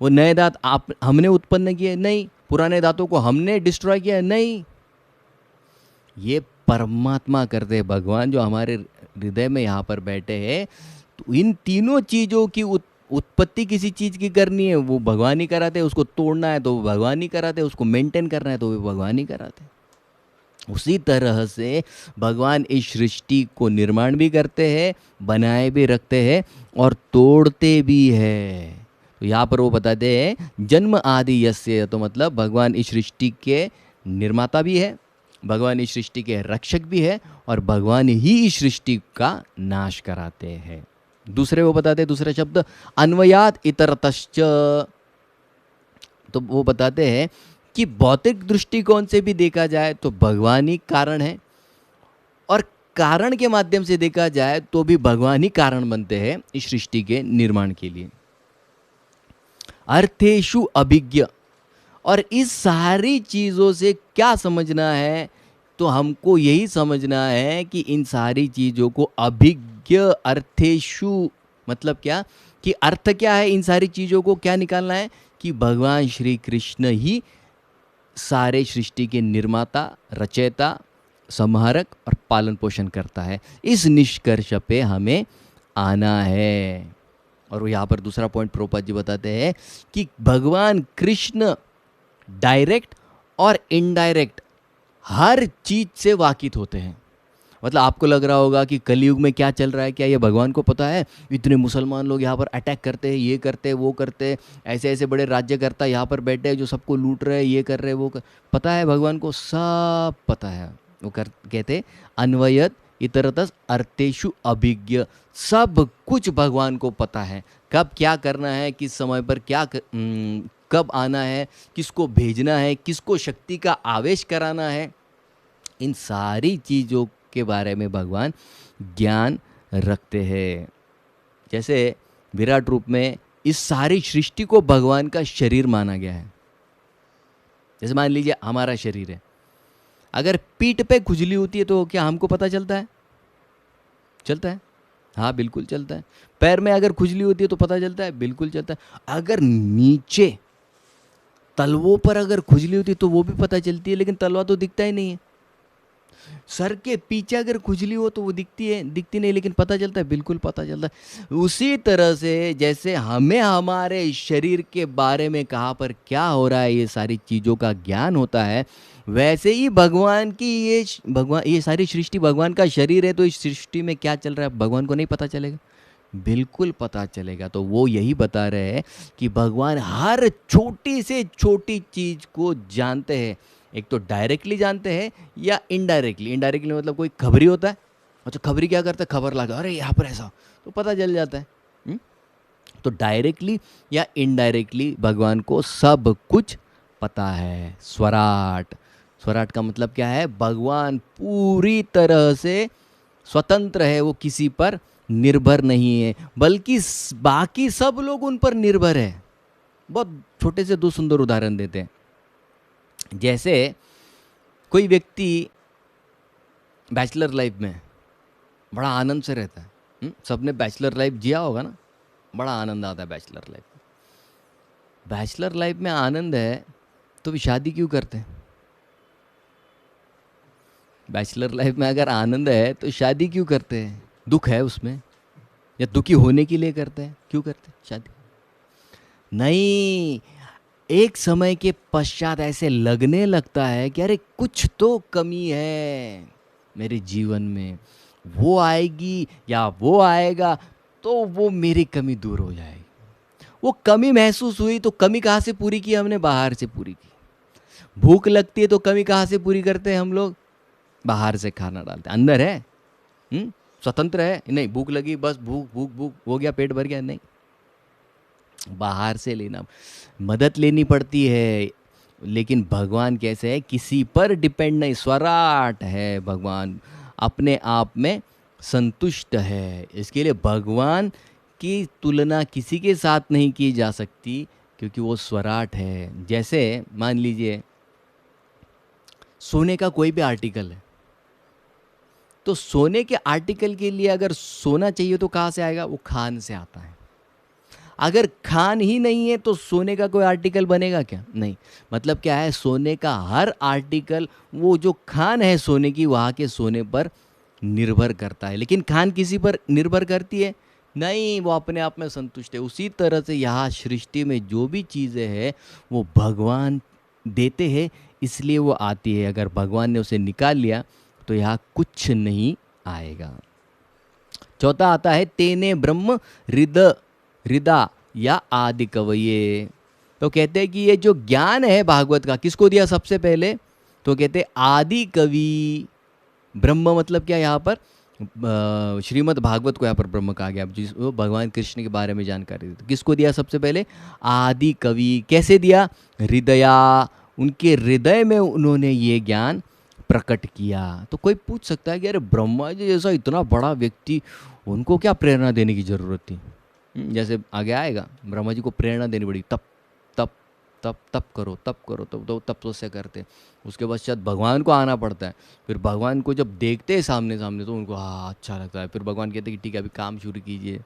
वो नए दांत आप हमने उत्पन्न किए? नहीं। पुराने दांतों को हमने डिस्ट्रॉय किया? नहीं। ये परमात्मा करते हैं, भगवान जो हमारे हृदय में यहाँ पर बैठे हैं। तो इन तीनों चीज़ों की उत्पत्ति किसी चीज़ की करनी है, वो भगवान ही कराते हैं। उसको तोड़ना है तो वो भगवान ही कराते हैं। उसको मेंटेन करना है तो वो भगवान ही कराते हैं। उसी तरह से भगवान इस सृष्टि को निर्माण भी करते हैं, बनाए भी रखते हैं और तोड़ते भी है। तो यहाँ पर वो बताते हैं, जन्म आदि यस्य, तो मतलब भगवान इस सृष्टि के निर्माता भी है, भगवान इस सृष्टि के रक्षक भी है, और भगवान ही इस सृष्टि का नाश कराते हैं। दूसरे वो बताते हैं, दूसरा शब्द अन्वयात इतरतश्च। तो वो बताते हैं कि भौतिक दृष्टिकोण से भी देखा जाए तो भगवान ही कारण है, और कारण के माध्यम से देखा जाए तो भी भगवान ही कारण बनते हैं इस सृष्टि के निर्माण के लिए। अर्थेषु अभिज्ञ, और इस सारी चीज़ों से क्या समझना है? तो हमको यही समझना है कि इन सारी चीज़ों को अभिज्ञ, अर्थेषु मतलब क्या, कि अर्थ क्या है इन सारी चीज़ों को क्या निकालना है? कि भगवान श्री कृष्ण ही सारे सृष्टि के निर्माता, रचयिता, संहारक और पालन पोषण करता है। इस निष्कर्ष पे हमें आना है। और वो यहाँ पर दूसरा पॉइंट प्रभुपाद जी बताते हैं कि भगवान कृष्ण डायरेक्ट और इनडायरेक्ट हर चीज से वाकिफ होते हैं। मतलब आपको लग रहा होगा कि कलयुग में क्या चल रहा है, क्या ये भगवान को पता है? इतने मुसलमान लोग यहाँ पर अटैक करते हैं, ये करते हैं, वो करते हैं, ऐसे ऐसे बड़े राज्यकर्ता यहाँ पर बैठे हैं जो सबको लूट रहे हैं, ये कर रहे हैं, वो पता है भगवान को? सब पता है। वो कहते अन्वयत इतरतस अर्थेषु अभिज्ञ, सब कुछ भगवान को पता है। कब क्या करना है, किस समय पर क्या कब आना है, किसको भेजना है, किसको शक्ति का आवेश कराना है, इन सारी चीज़ों के बारे में भगवान ज्ञान रखते हैं। जैसे विराट रूप में इस सारी सृष्टि को भगवान का शरीर माना गया है। जैसे मान लीजिए हमारा शरीर है, अगर पीठ पे खुजली होती है तो क्या हमको पता चलता है? चलता है? हाँ बिल्कुल चलता है। पैर में अगर खुजली होती है तो पता चलता है? बिल्कुल चलता है। अगर नीचे तलवों पर अगर खुजली होती है तो वो भी पता चलती है, लेकिन तलवा तो दिखता ही नहीं है। सर के पीछे अगर खुजली हो तो वो दिखती नहीं, लेकिन पता चलता है, बिल्कुल पता चलता है। उसी तरह से जैसे हमें हमारे शरीर के बारे में कहाँ पर क्या हो रहा है ये सारी चीज़ों का ज्ञान होता है, वैसे ही भगवान की ये सारी सृष्टि भगवान का शरीर है, तो इस सृष्टि में क्या चल रहा है भगवान को नहीं पता चलेगा? बिल्कुल पता चलेगा। तो वो यही बता रहे हैं कि भगवान हर छोटी से छोटी चीज़ को जानते हैं। एक तो डायरेक्टली जानते हैं या इनडायरेक्टली। इनडायरेक्टली मतलब कोई खबरी होता है, अच्छा खबरी क्या करता है, खबर लगा, अरे यहाँ पर ऐसा, तो पता चल जाता है। तो डायरेक्टली या इनडायरेक्टली भगवान को सब कुछ पता है। स्वराट, स्वराट का मतलब क्या है? भगवान पूरी तरह से स्वतंत्र है, वो किसी पर निर्भर नहीं है, बल्कि बाकी सब लोग उन पर निर्भर है। बहुत छोटे से दो सुंदर उदाहरण देते हैं। जैसे कोई व्यक्ति बैचलर लाइफ में बड़ा आनंद से रहता है, सबने बैचलर लाइफ जिया होगा ना, बड़ा आनंद आता है बैचलर लाइफ में। बैचलर लाइफ में आनंद है तो भी शादी क्यों करते हैं? बैचलर लाइफ में अगर आनंद है तो शादी क्यों करते हैं? दुख है उसमें या दुखी होने के लिए करते हैं? क्यों करते हैं शादी? नहीं, एक समय के पश्चात ऐसे लगने लगता है कि अरे कुछ तो कमी है मेरे जीवन में, वो आएगी या वो आएगा तो वो मेरी कमी दूर हो जाएगी। वो कमी महसूस हुई तो कमी कहाँ से पूरी की हमने? बाहर से पूरी की। भूख लगती है तो कमी कहाँ से पूरी करते हैं हम लोग? बाहर से खाना डालते हैं। अंदर है, स्वतंत्र है नहीं, भूख लगी बस भूख भूख भूख हो गया, पेट भर गया, नहीं, बाहर से लेना, मदद लेनी पड़ती है। लेकिन भगवान कैसे है? किसी पर डिपेंड नहीं, स्वराट है भगवान, अपने आप में संतुष्ट है। इसके लिए भगवान की तुलना किसी के साथ नहीं की जा सकती, क्योंकि वो स्वराट है। जैसे मान लीजिए सोने का कोई भी आर्टिकल है, तो सोने के आर्टिकल के लिए अगर सोना चाहिए तो कहाँ से आएगा? वो खान से आता है। अगर खान ही नहीं है तो सोने का कोई आर्टिकल बनेगा क्या? नहीं। मतलब क्या है? सोने का हर आर्टिकल, वो जो खान है सोने की, वहाँ के सोने पर निर्भर करता है। लेकिन खान किसी पर निर्भर करती है? नहीं, वो अपने आप में संतुष्ट है। उसी तरह से यहाँ सृष्टि में जो भी चीज़ें हैं वो भगवान देते हैं, इसलिए वो आती है। अगर भगवान ने उसे निकाल लिया तो यहाँ कुछ नहीं आएगा। चौथा आता है तेने ब्रह्म हृदा या आदि कवये। तो कहते हैं कि ये जो ज्ञान है भागवत का, किसको दिया सबसे पहले? तो कहते हैं आदि कवि। ब्रह्म मतलब क्या यहाँ पर? श्रीमद् भागवत को यहाँ पर ब्रह्म कहा गया, जिस भगवान कृष्ण के बारे में जानकारी दी। तो किसको दिया सबसे पहले? आदि कवि। कैसे दिया? हृदया, उनके हृदय में उन्होंने ये ज्ञान प्रकट किया। तो कोई पूछ सकता है कि अरे ब्रह्मा जी जैसा इतना बड़ा व्यक्ति, उनको क्या प्रेरणा देने की ज़रूरत थी? जैसे आगे आएगा, ब्रह्मा जी को प्रेरणा देनी पड़ी, तप तप तप तप करो, तप करो, तो तपस्या करते। उसके पश्चात भगवान को आना पड़ता है। फिर भगवान को जब देखते हैं सामने सामने तो उनको हाँ अच्छा लगता है। फिर भगवान कहते हैं कि ठीक है अभी काम शुरू कीजिए।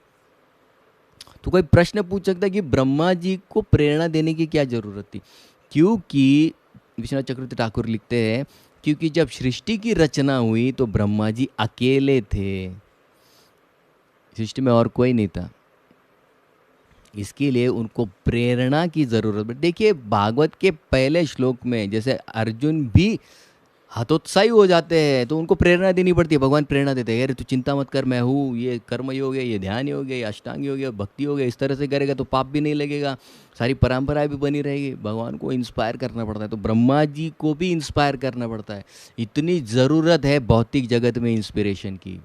तो कोई प्रश्न पूछ सकता है कि ब्रह्मा जी को प्रेरणा देने की क्या ज़रूरत थी? क्योंकि विश्वनाथ चक्रवर्ती ठाकुर लिखते हैं, क्योंकि जब सृष्टि की रचना हुई तो ब्रह्मा जी अकेले थे, सृष्टि में और कोई नहीं था। इसके लिए उनको प्रेरणा की ज़रूरत है। देखिए भागवत के पहले श्लोक में जैसे अर्जुन भी हतोत्साही हो जाते हैं तो उनको प्रेरणा देनी पड़ती है। भगवान प्रेरणा देते हैं, अरे तू चिंता मत कर, मैं हूँ, ये कर्म योग है, ये ध्यान योग है, ये अष्टांग योग है, भक्ति योग है, इस तरह से करेगा तो पाप भी नहीं लगेगा, सारी परंपराएं भी बनी रहेगी। भगवान को इंस्पायर करना पड़ता है। तो ब्रह्मा जी को भी इंस्पायर करना पड़ता है। इतनी ज़रूरत है भौतिक जगत में इंस्पिरेशन की।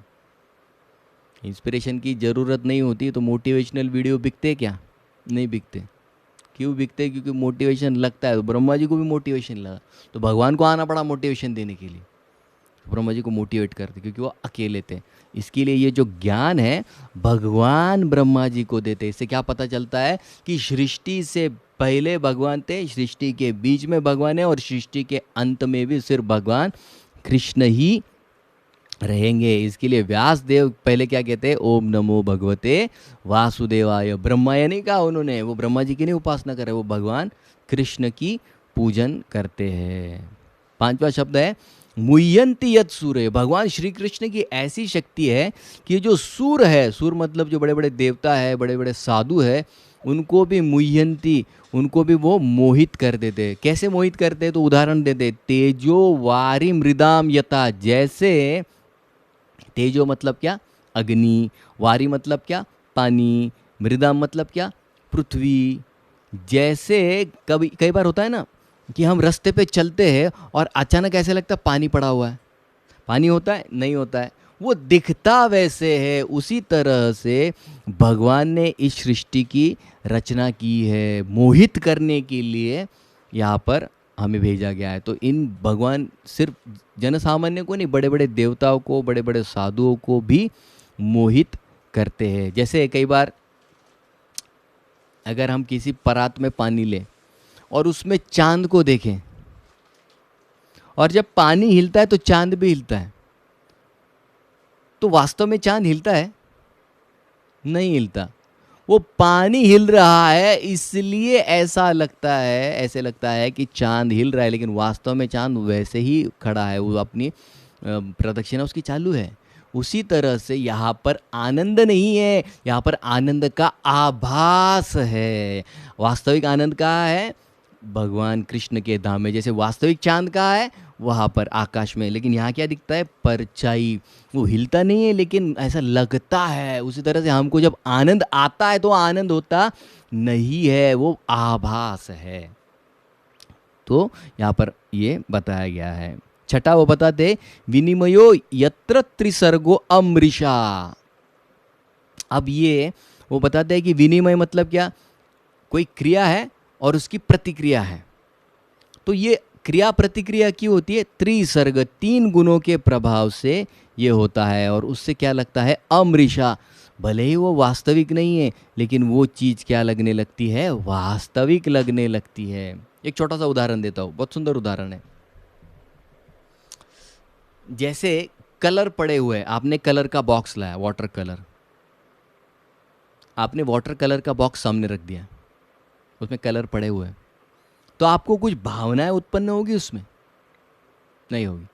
इंस्पिरेशन की ज़रूरत नहीं होती तो मोटिवेशनल वीडियो बिकते क्या? नहीं बिकते। क्यों बिकते? क्योंकि मोटिवेशन लगता है। तो ब्रह्मा जी को भी मोटिवेशन लगा तो भगवान को आना पड़ा मोटिवेशन देने के लिए। ब्रह्मा जी को मोटिवेट करते क्योंकि वो अकेले थे। इसके लिए ये जो ज्ञान है भगवान ब्रह्मा जी को देते। इससे क्या पता चलता है कि सृष्टि से पहले भगवान थे, सृष्टि के बीच में भगवान है और सृष्टि के अंत में भी सिर्फ भगवान कृष्ण ही रहेंगे। इसके लिए व्यास देव पहले क्या कहते हैं? ओम नमो भगवते वासुदेवाय। ब्रह्मा या नहीं कहा उन्होंने, वो ब्रह्मा जी की नहीं उपासना कर रहे, वो भगवान कृष्ण की पूजन करते हैं। पांचवा शब्द है मुह्यंती यत् सूर्य, भगवान श्री कृष्ण की ऐसी शक्ति है कि जो सूर है, सूर मतलब जो बड़े बड़े देवता है, बड़े बड़े साधु है, उनको भी मुह्यंती, उनको भी वो मोहित कर देते। कैसे मोहित करते? तो उदाहरण देते, तेजो वारी मृदाम यथा, जैसे तेजो मतलब क्या? अग्नि, वारी मतलब क्या? पानी, मृदाम मतलब क्या? पृथ्वी। जैसे कभी कई बार होता है ना कि हम रास्ते पे चलते हैं और अचानक ऐसे लगता है पानी पड़ा हुआ है। पानी होता है? नहीं होता है। वो दिखता वैसे है। उसी तरह से भगवान ने इस सृष्टि की रचना की है, मोहित करने के लिए यहाँ पर हमें भेजा गया है। तो इन भगवान सिर्फ जनसामान्य को नहीं, बड़े बड़े देवताओं को, बड़े बड़े साधुओं को भी मोहित करते हैं। जैसे कई बार अगर हम किसी परात में पानी लें और उसमें चांद को देखें, और जब पानी हिलता है तो चांद भी हिलता है, तो वास्तव में चांद हिलता है? नहीं हिलता। वो पानी हिल रहा है इसलिए ऐसा लगता है, ऐसे लगता है कि चांद हिल रहा है, लेकिन वास्तव में चांद वैसे ही खड़ा है, वो अपनी प्रदक्षिणा उसकी चालू है। उसी तरह से यहाँ पर आनंद नहीं है, यहाँ पर आनंद का आभास है। वास्तविक आनंद कहाँ है? भगवान कृष्ण के धाम में। जैसे वास्तविक चांद कहाँ है? वहाँ पर आकाश में। लेकिन यहाँ क्या दिखता है? परछाई। वो हिलता नहीं है लेकिन ऐसा लगता है। उसी तरह से हमको जब आनंद आता है तो आनंद होता नहीं है, वो आभास है। तो यहाँ पर ये बताया गया है। छठा वो बताते, विनिमयो यत्र त्रिसर्गो अमृषा। अब ये वो बताते हैं कि विनिमय मतलब क्या? कोई क्रिया है और उसकी प्रतिक्रिया है। तो ये क्रिया प्रतिक्रिया क्यों होती है? त्रिसर्ग, तीन गुणों के प्रभाव से ये होता है। और उससे क्या लगता है? अमृषा। भले ही वो वास्तविक नहीं है, लेकिन वो चीज़ क्या लगने लगती है? वास्तविक लगने लगती है। एक छोटा सा उदाहरण देता हूँ, बहुत सुंदर उदाहरण है। जैसे कलर पड़े हुए हैं, आपने कलर का बॉक्स लाया, वाटर कलर, आपने वाटर कलर का बॉक्स सामने रख दिया, उसमें कलर पड़े हुए हैं, तो आपको कुछ भावनाएं उत्पन्न होगी उसमें? नहीं होगी।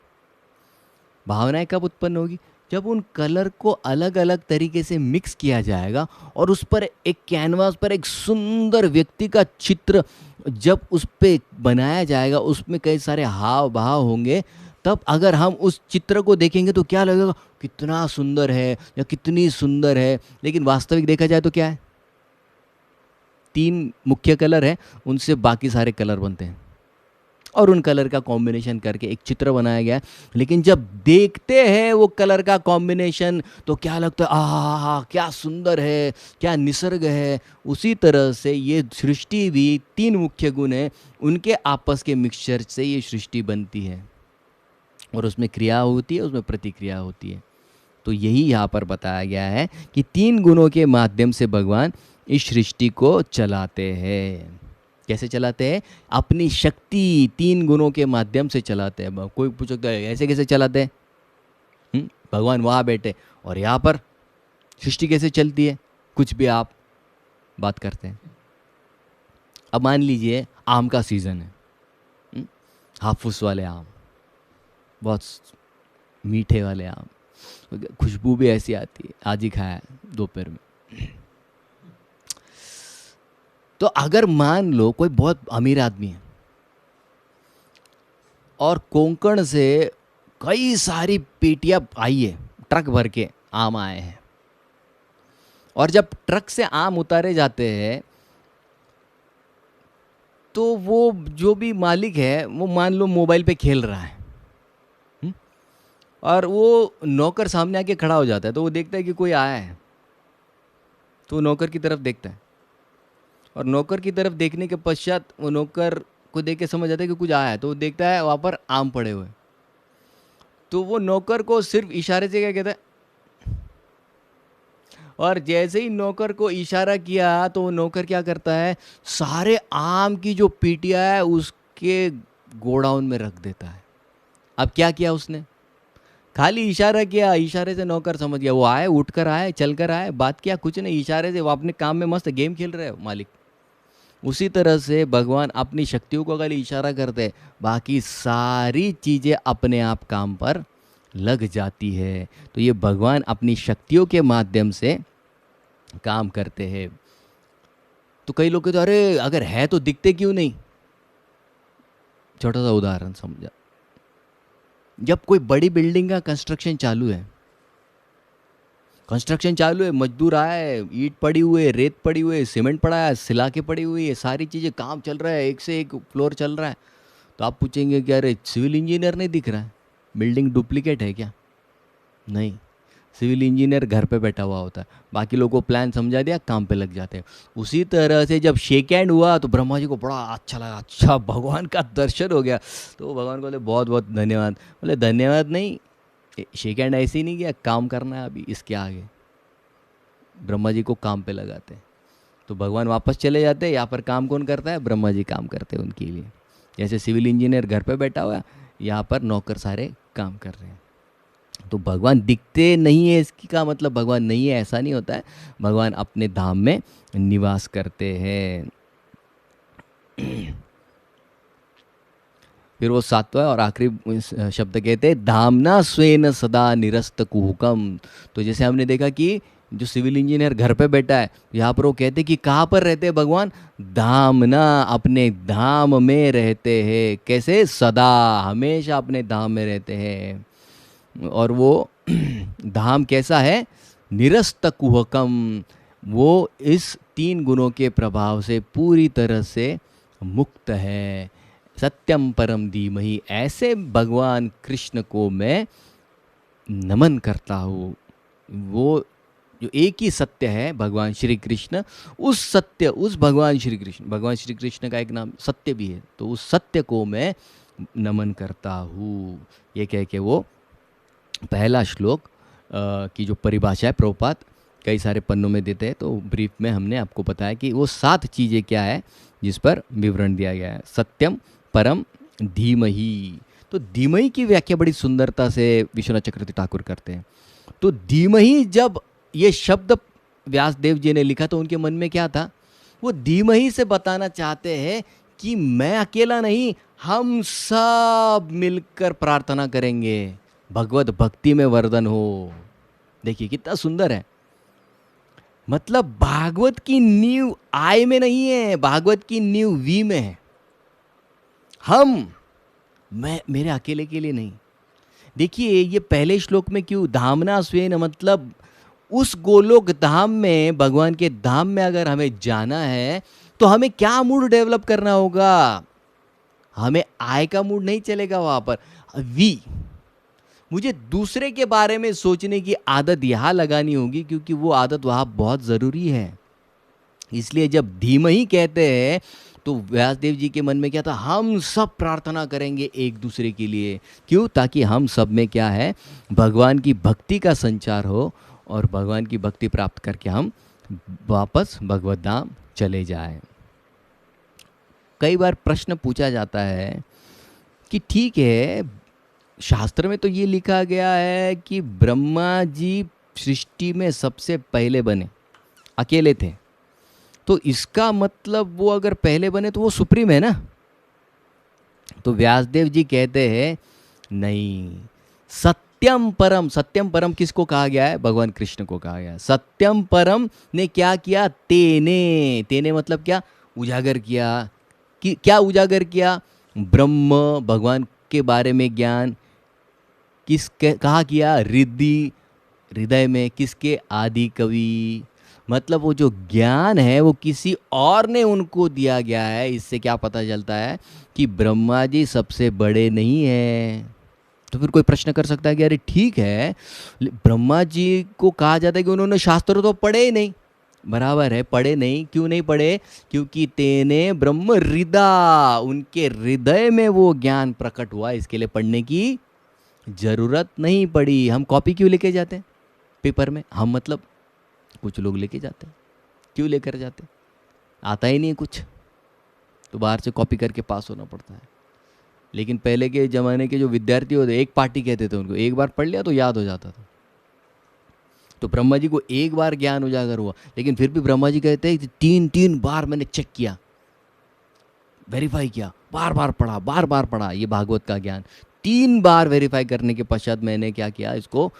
भावनाएं कब उत्पन्न होगी? जब उन कलर को अलग अलग तरीके से मिक्स किया जाएगा और उस पर एक कैनवास पर एक सुंदर व्यक्ति का चित्र जब उस पे बनाया जाएगा, उसमें कई सारे हाव भाव होंगे, तब अगर हम उस चित्र को देखेंगे तो क्या लगेगा? कितना सुंदर है या कितनी सुंदर है। लेकिन वास्तविक देखा जाए तो क्या है? तीन मुख्य कलर हैं, उनसे बाकी सारे कलर बनते हैं और उन कलर का कॉम्बिनेशन करके एक चित्र बनाया गया है। लेकिन जब देखते हैं वो कलर का कॉम्बिनेशन तो क्या लगता है? आहा, क्या सुंदर है, क्या निसर्ग है। उसी तरह से ये सृष्टि भी तीन मुख्य गुण हैं, उनके आपस के मिक्सचर से ये सृष्टि बनती है और उसमें क्रिया होती है, उसमें प्रतिक्रिया होती है। तो यही यहाँ पर बताया गया है कि तीन गुणों के माध्यम से भगवान इस सृष्टि को चलाते हैं। कैसे चलाते हैं? अपनी शक्ति, तीन गुणों के माध्यम से चलाते हैं। कोई पूछ सकता है ऐसे कैसे चलाते हैं? भगवान वहाँ बैठे और यहाँ पर सृष्टि कैसे चलती है? कुछ भी आप बात करते हैं। अब मान लीजिए आम का सीज़न है, हाफूस वाले आम, बहुत मीठे वाले आम, खुशबू भी ऐसी आती है। आज ही खाया है दोपहर में। तो अगर मान लो कोई बहुत अमीर आदमी है और कोंकण से कई सारी पेटियां आई है, ट्रक भर के आम आए हैं, और जब ट्रक से आम उतारे जाते हैं तो वो जो भी मालिक है वो मान लो मोबाइल पे खेल रहा है, और वो नौकर सामने आके खड़ा हो जाता है, तो वो देखता है कि कोई आया है, तो वो नौकर की तरफ देखता है, और नौकर की तरफ देखने के पश्चात वो नौकर को देख के समझ आता है कि कुछ आया है, तो वो देखता है वहाँ पर आम पड़े हुए, तो वो नौकर को सिर्फ इशारे से क्या कहता है, और जैसे ही नौकर को इशारा किया तो वो नौकर क्या करता है, सारे आम की जो पेटियां है उसके गोडाउन में रख देता है। अब क्या किया उसने? खाली इशारा किया, इशारे से नौकर समझ गया, वो आए, उठकर आए, चलकर आए, बात किया कुछ नहीं, इशारे से वो अपने काम में मस्त गेम खेल रहे हो मालिक। उसी तरह से भगवान अपनी शक्तियों को अगर इशारा करते हैं, बाकी सारी चीज़ें अपने आप काम पर लग जाती है। तो ये भगवान अपनी शक्तियों के माध्यम से काम करते हैं। तो कई लोग कहते हैं, अरे अगर है तो दिखते क्यों नहीं? छोटा सा उदाहरण समझा, जब कोई बड़ी बिल्डिंग का कंस्ट्रक्शन चालू है, मजदूर आए, ईंट पड़ी हुई है, रेत पड़ी हुई है, सीमेंट पड़ा है, सिलाके पड़ी हुई है, सारी चीज़ें, काम चल रहा है, एक से एक फ्लोर चल रहा है। तो आप पूछेंगे कि अरे सिविल इंजीनियर नहीं दिख रहा है, बिल्डिंग डुप्लीकेट है क्या? नहीं, सिविल इंजीनियर घर पे बैठा हुआ होता है, बाकी लोगों को प्लान समझा दिया, काम पे लग जाते हैं। उसी तरह से जब शेक हैंड हुआ तो ब्रह्मा जी को बड़ा अच्छा लगा, अच्छा भगवान का दर्शन हो गया। तो वो भगवान को बोले बहुत बहुत धन्यवाद। बोले धन्यवाद नहीं, शेक हैंड ऐसे ही नहीं किया, काम करना है अभी इसके आगे। ब्रह्मा जी को काम पे लगाते हैं, तो भगवान वापस चले जाते हैं। यहाँ पर काम कौन करता है? ब्रह्मा जी काम करते हैं उनके लिए। जैसे सिविल इंजीनियर घर पे बैठा हुआ है, यहाँ पर नौकर सारे काम कर रहे हैं। तो भगवान दिखते नहीं है इसकी का मतलब भगवान नहीं है, ऐसा नहीं होता है। भगवान अपने धाम में निवास करते हैं। फिर वो सातवां और आखिरी शब्द कहते हैं, धामना स्वेन सदा निरस्त कुहुकम। तो जैसे हमने देखा कि जो सिविल इंजीनियर घर पे बैठा है, यहाँ पर वो कहते हैं कि कहाँ पर रहते हैं भगवान? धामना, अपने धाम में रहते हैं। कैसे? सदा, हमेशा अपने धाम में रहते हैं। और वो धाम कैसा है? निरस्त कुहकम, वो इस 3 गुणों के प्रभाव से पूरी तरह से मुक्त है। सत्यम परम धीमहि, ऐसे भगवान कृष्ण को मैं नमन करता हूँ। वो जो एक ही सत्य है, भगवान श्री कृष्ण, उस सत्य, उस भगवान श्री कृष्ण का एक नाम सत्य भी है, तो उस सत्य को मैं नमन करता हूँ। ये कह के वो पहला श्लोक की जो परिभाषा है, प्रभुपाद कई सारे पन्नों में देते हैं, तो ब्रीफ में हमने आपको बताया कि वो 7 चीज़ें क्या है जिस पर विवरण दिया गया है। सत्यम परम धीमहि, तो धीमहि की व्याख्या बड़ी सुंदरता से विश्वनाथ चक्रवर्ती ठाकुर करते हैं। तो धीमहि, जब ये शब्द व्यासदेव जी ने लिखा तो उनके मन में क्या था? वो धीमहि से बताना चाहते हैं कि मैं अकेला नहीं, हम सब मिलकर प्रार्थना करेंगे, भगवत भक्ति में वर्धन हो। देखिए कितना सुंदर है। मतलब भागवत की नींव आई में नहीं है, भागवत की नींव वी में है। मैं मेरे अकेले के लिए नहीं। देखिए ये पहले श्लोक में क्यों धामना स्वेन, मतलब उस गोलोक धाम में, भगवान के धाम में अगर हमें जाना है तो हमें क्या मूड डेवलप करना होगा? हमें आय का मूड नहीं चलेगा वहां पर। मुझे दूसरे के बारे में सोचने की आदत यहाँ लगानी होगी, क्योंकि वो आदत वहाँ बहुत ज़रूरी है। इसलिए जब धीमहि कहते हैं तो व्यासदेव जी के मन में क्या था? हम सब प्रार्थना करेंगे एक दूसरे के लिए। क्यों? ताकि हम सब में क्या है? भगवान की भक्ति का संचार हो, और भगवान की भक्ति प्राप्त करके हम वापस भगवत धाम चले जाएं। कई बार प्रश्न पूछा जाता है कि ठीक है, शास्त्र में तो ये लिखा गया है कि ब्रह्मा जी सृष्टि में सबसे पहले बने, अकेले थे, तो इसका मतलब वो अगर पहले बने तो वो सुप्रीम है ना? तो व्यासदेव जी कहते हैं नहीं, सत्यम परम। सत्यम परम किसको कहा गया है? भगवान कृष्ण को कहा गया है। सत्यम परम ने क्या किया? तेने मतलब क्या? उजागर किया। कि क्या उजागर किया? ब्रह्म, भगवान के बारे में ज्ञान। कहा किया? रिद्धि, हृदय में। किसके? आदि कवि। मतलब वो जो ज्ञान है वो किसी और ने उनको दिया गया है। इससे क्या पता चलता है कि ब्रह्मा जी सबसे बड़े नहीं हैं। तो फिर कोई प्रश्न कर सकता है कि अरे ठीक है, ब्रह्मा जी को कहा जाता है कि उन्होंने शास्त्र तो पढ़े ही नहीं। बराबर है, पढ़े नहीं। क्यों नहीं पढ़े? क्योंकि तेने ब्रह्म हृदय, उनके हृदय में वो ज्ञान प्रकट हुआ, इसके लिए पढ़ने की जरूरत नहीं पड़ी। हम कॉपी क्यों लेके जाते हैं पेपर में? हम मतलब कुछ लोग लेके जाते हैं। क्यों लेकर जाते? आता ही नहीं कुछ, तो बाहर से कॉपी करके पास होना पड़ता है। लेकिन पहले के ज़माने के जो विद्यार्थी होते, एक पार्टी कहते थे उनको, एक बार पढ़ लिया तो याद हो जाता था। तो ब्रह्मा जी को एक बार ज्ञान उजागर हुआ, लेकिन फिर भी ब्रह्मा जी कहते हैं कि 3 बार मैंने चेक किया, वेरीफाई किया, बार बार पढ़ा ये भागवत का ज्ञान। 3 बार वेरीफाई करने के पश्चात मैंने क्या किया, इसको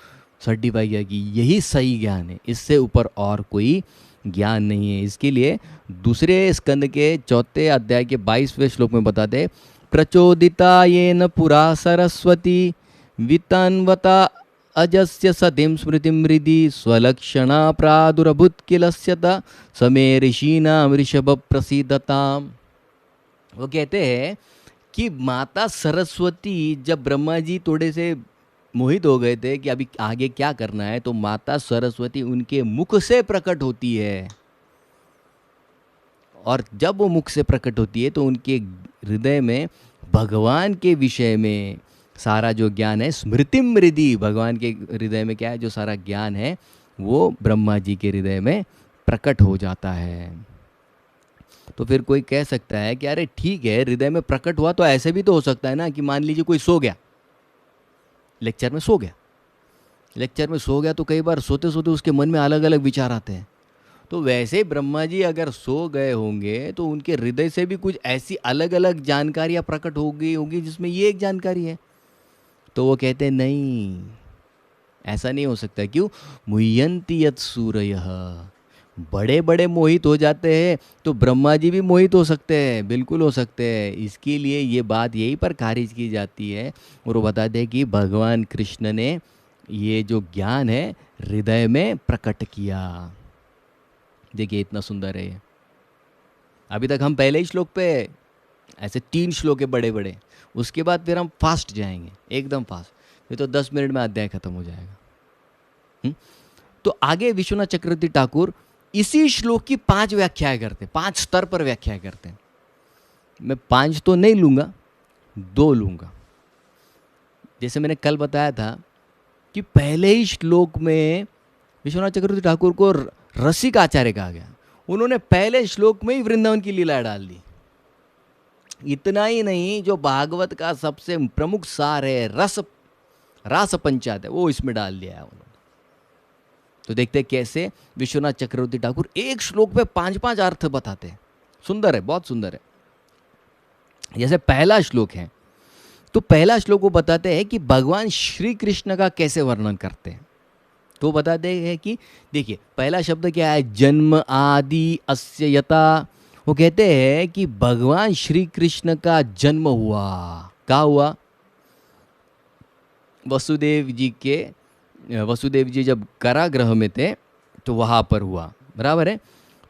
सर्टिफाई किया कि यही सही ज्ञान है, इससे ऊपर और कोई ज्ञान नहीं है। इसके लिए दूसरे स्कंद के 4 अध्याय के 22वें श्लोक में बताते, प्रचोदिता येन पुरा सरस्वती वितान्वता अजस्य सतिम स्मृति मृदि स्वलक्षणा प्रादुरभूत किलस्यता समे ऋषीणाम ऋषभ प्रसीदताम। वो कहते हैं कि माता सरस्वती जब ब्रह्मा जी थोड़े से मोहित हो गए थे कि अभी आगे क्या करना है, तो माता सरस्वती उनके मुख से प्रकट होती है, और जब वो मुख से प्रकट होती है तो उनके हृदय में भगवान के विषय में सारा जो ज्ञान है, स्मृति मृदि, भगवान के हृदय में क्या है, जो सारा ज्ञान है वो ब्रह्मा जी के हृदय में प्रकट हो जाता है। तो फिर कोई कह सकता है कि अरे ठीक है, हृदय में प्रकट हुआ तो ऐसे भी तो हो सकता है ना कि मान लीजिए कोई सो गया, लेक्चर में सो गया तो कई बार सोते सोते उसके मन में अलग अलग विचार आते हैं। तो वैसे ब्रह्मा जी अगर सो गए होंगे तो उनके हृदय से भी कुछ ऐसी अलग अलग जानकारियाँ प्रकट हो गई होगी जिसमें ये एक जानकारी है। तो वो कहते हैं नहीं, ऐसा नहीं हो सकता। क्यों? मुह्यन्ति यत् सूरयः, बड़े बड़े मोहित हो जाते हैं तो ब्रह्मा जी भी मोहित हो सकते हैं, बिल्कुल हो सकते हैं। इसके लिए ये बात यहीं पर खारिज की जाती है, और वो बताते हैं कि भगवान कृष्ण ने ये जो ज्ञान है हृदय में प्रकट किया। देखिए इतना सुंदर है ये। अभी तक हम पहले ही श्लोक पे ऐसे 3 श्लोक है बड़े बड़े, उसके बाद फिर हम फास्ट जाएंगे, एकदम फास्ट, फिर तो 10 मिनट में अध्याय खत्म हो जाएगा। तो आगे विश्वनाथ चक्रवर्ती ठाकुर इसी श्लोक की 5 व्याख्याएं करते हैं, 5 स्तर पर व्याख्याएं करते हैं। मैं 5 तो नहीं लूँगा, 2 लूँगा। जैसे मैंने कल बताया था कि पहले ही श्लोक में विश्वनाथ चक्रवर्ती ठाकुर को रसिक आचार्य कहा गया। उन्होंने पहले श्लोक में ही वृंदावन की लीला डाल दी। इतना ही नहीं, जो भागवत का सबसे प्रमुख सार है, रास पंचायत है, वो इसमें डाल दिया है उन्होंने। तो देखते हैं कैसे विश्वनाथ चक्रवर्ती ठाकुर एक श्लोक पे 5-5 अर्थ बताते हैं। सुंदर है, बहुत सुंदर है। जैसे पहला श्लोक है, तो पहला श्लोक वो बताते हैं कि भगवान श्री कृष्ण का कैसे वर्णन करते हैं। तो बताते हैं कि देखिए पहला शब्द क्या है, जन्म आदि अस्य यथा। वो कहते हैं कि भगवान श्री कृष्ण का जन्म हुआ, कहाँ हुआ? वसुदेव जी जब कारागृह में थे तो वहाँ पर हुआ, बराबर है।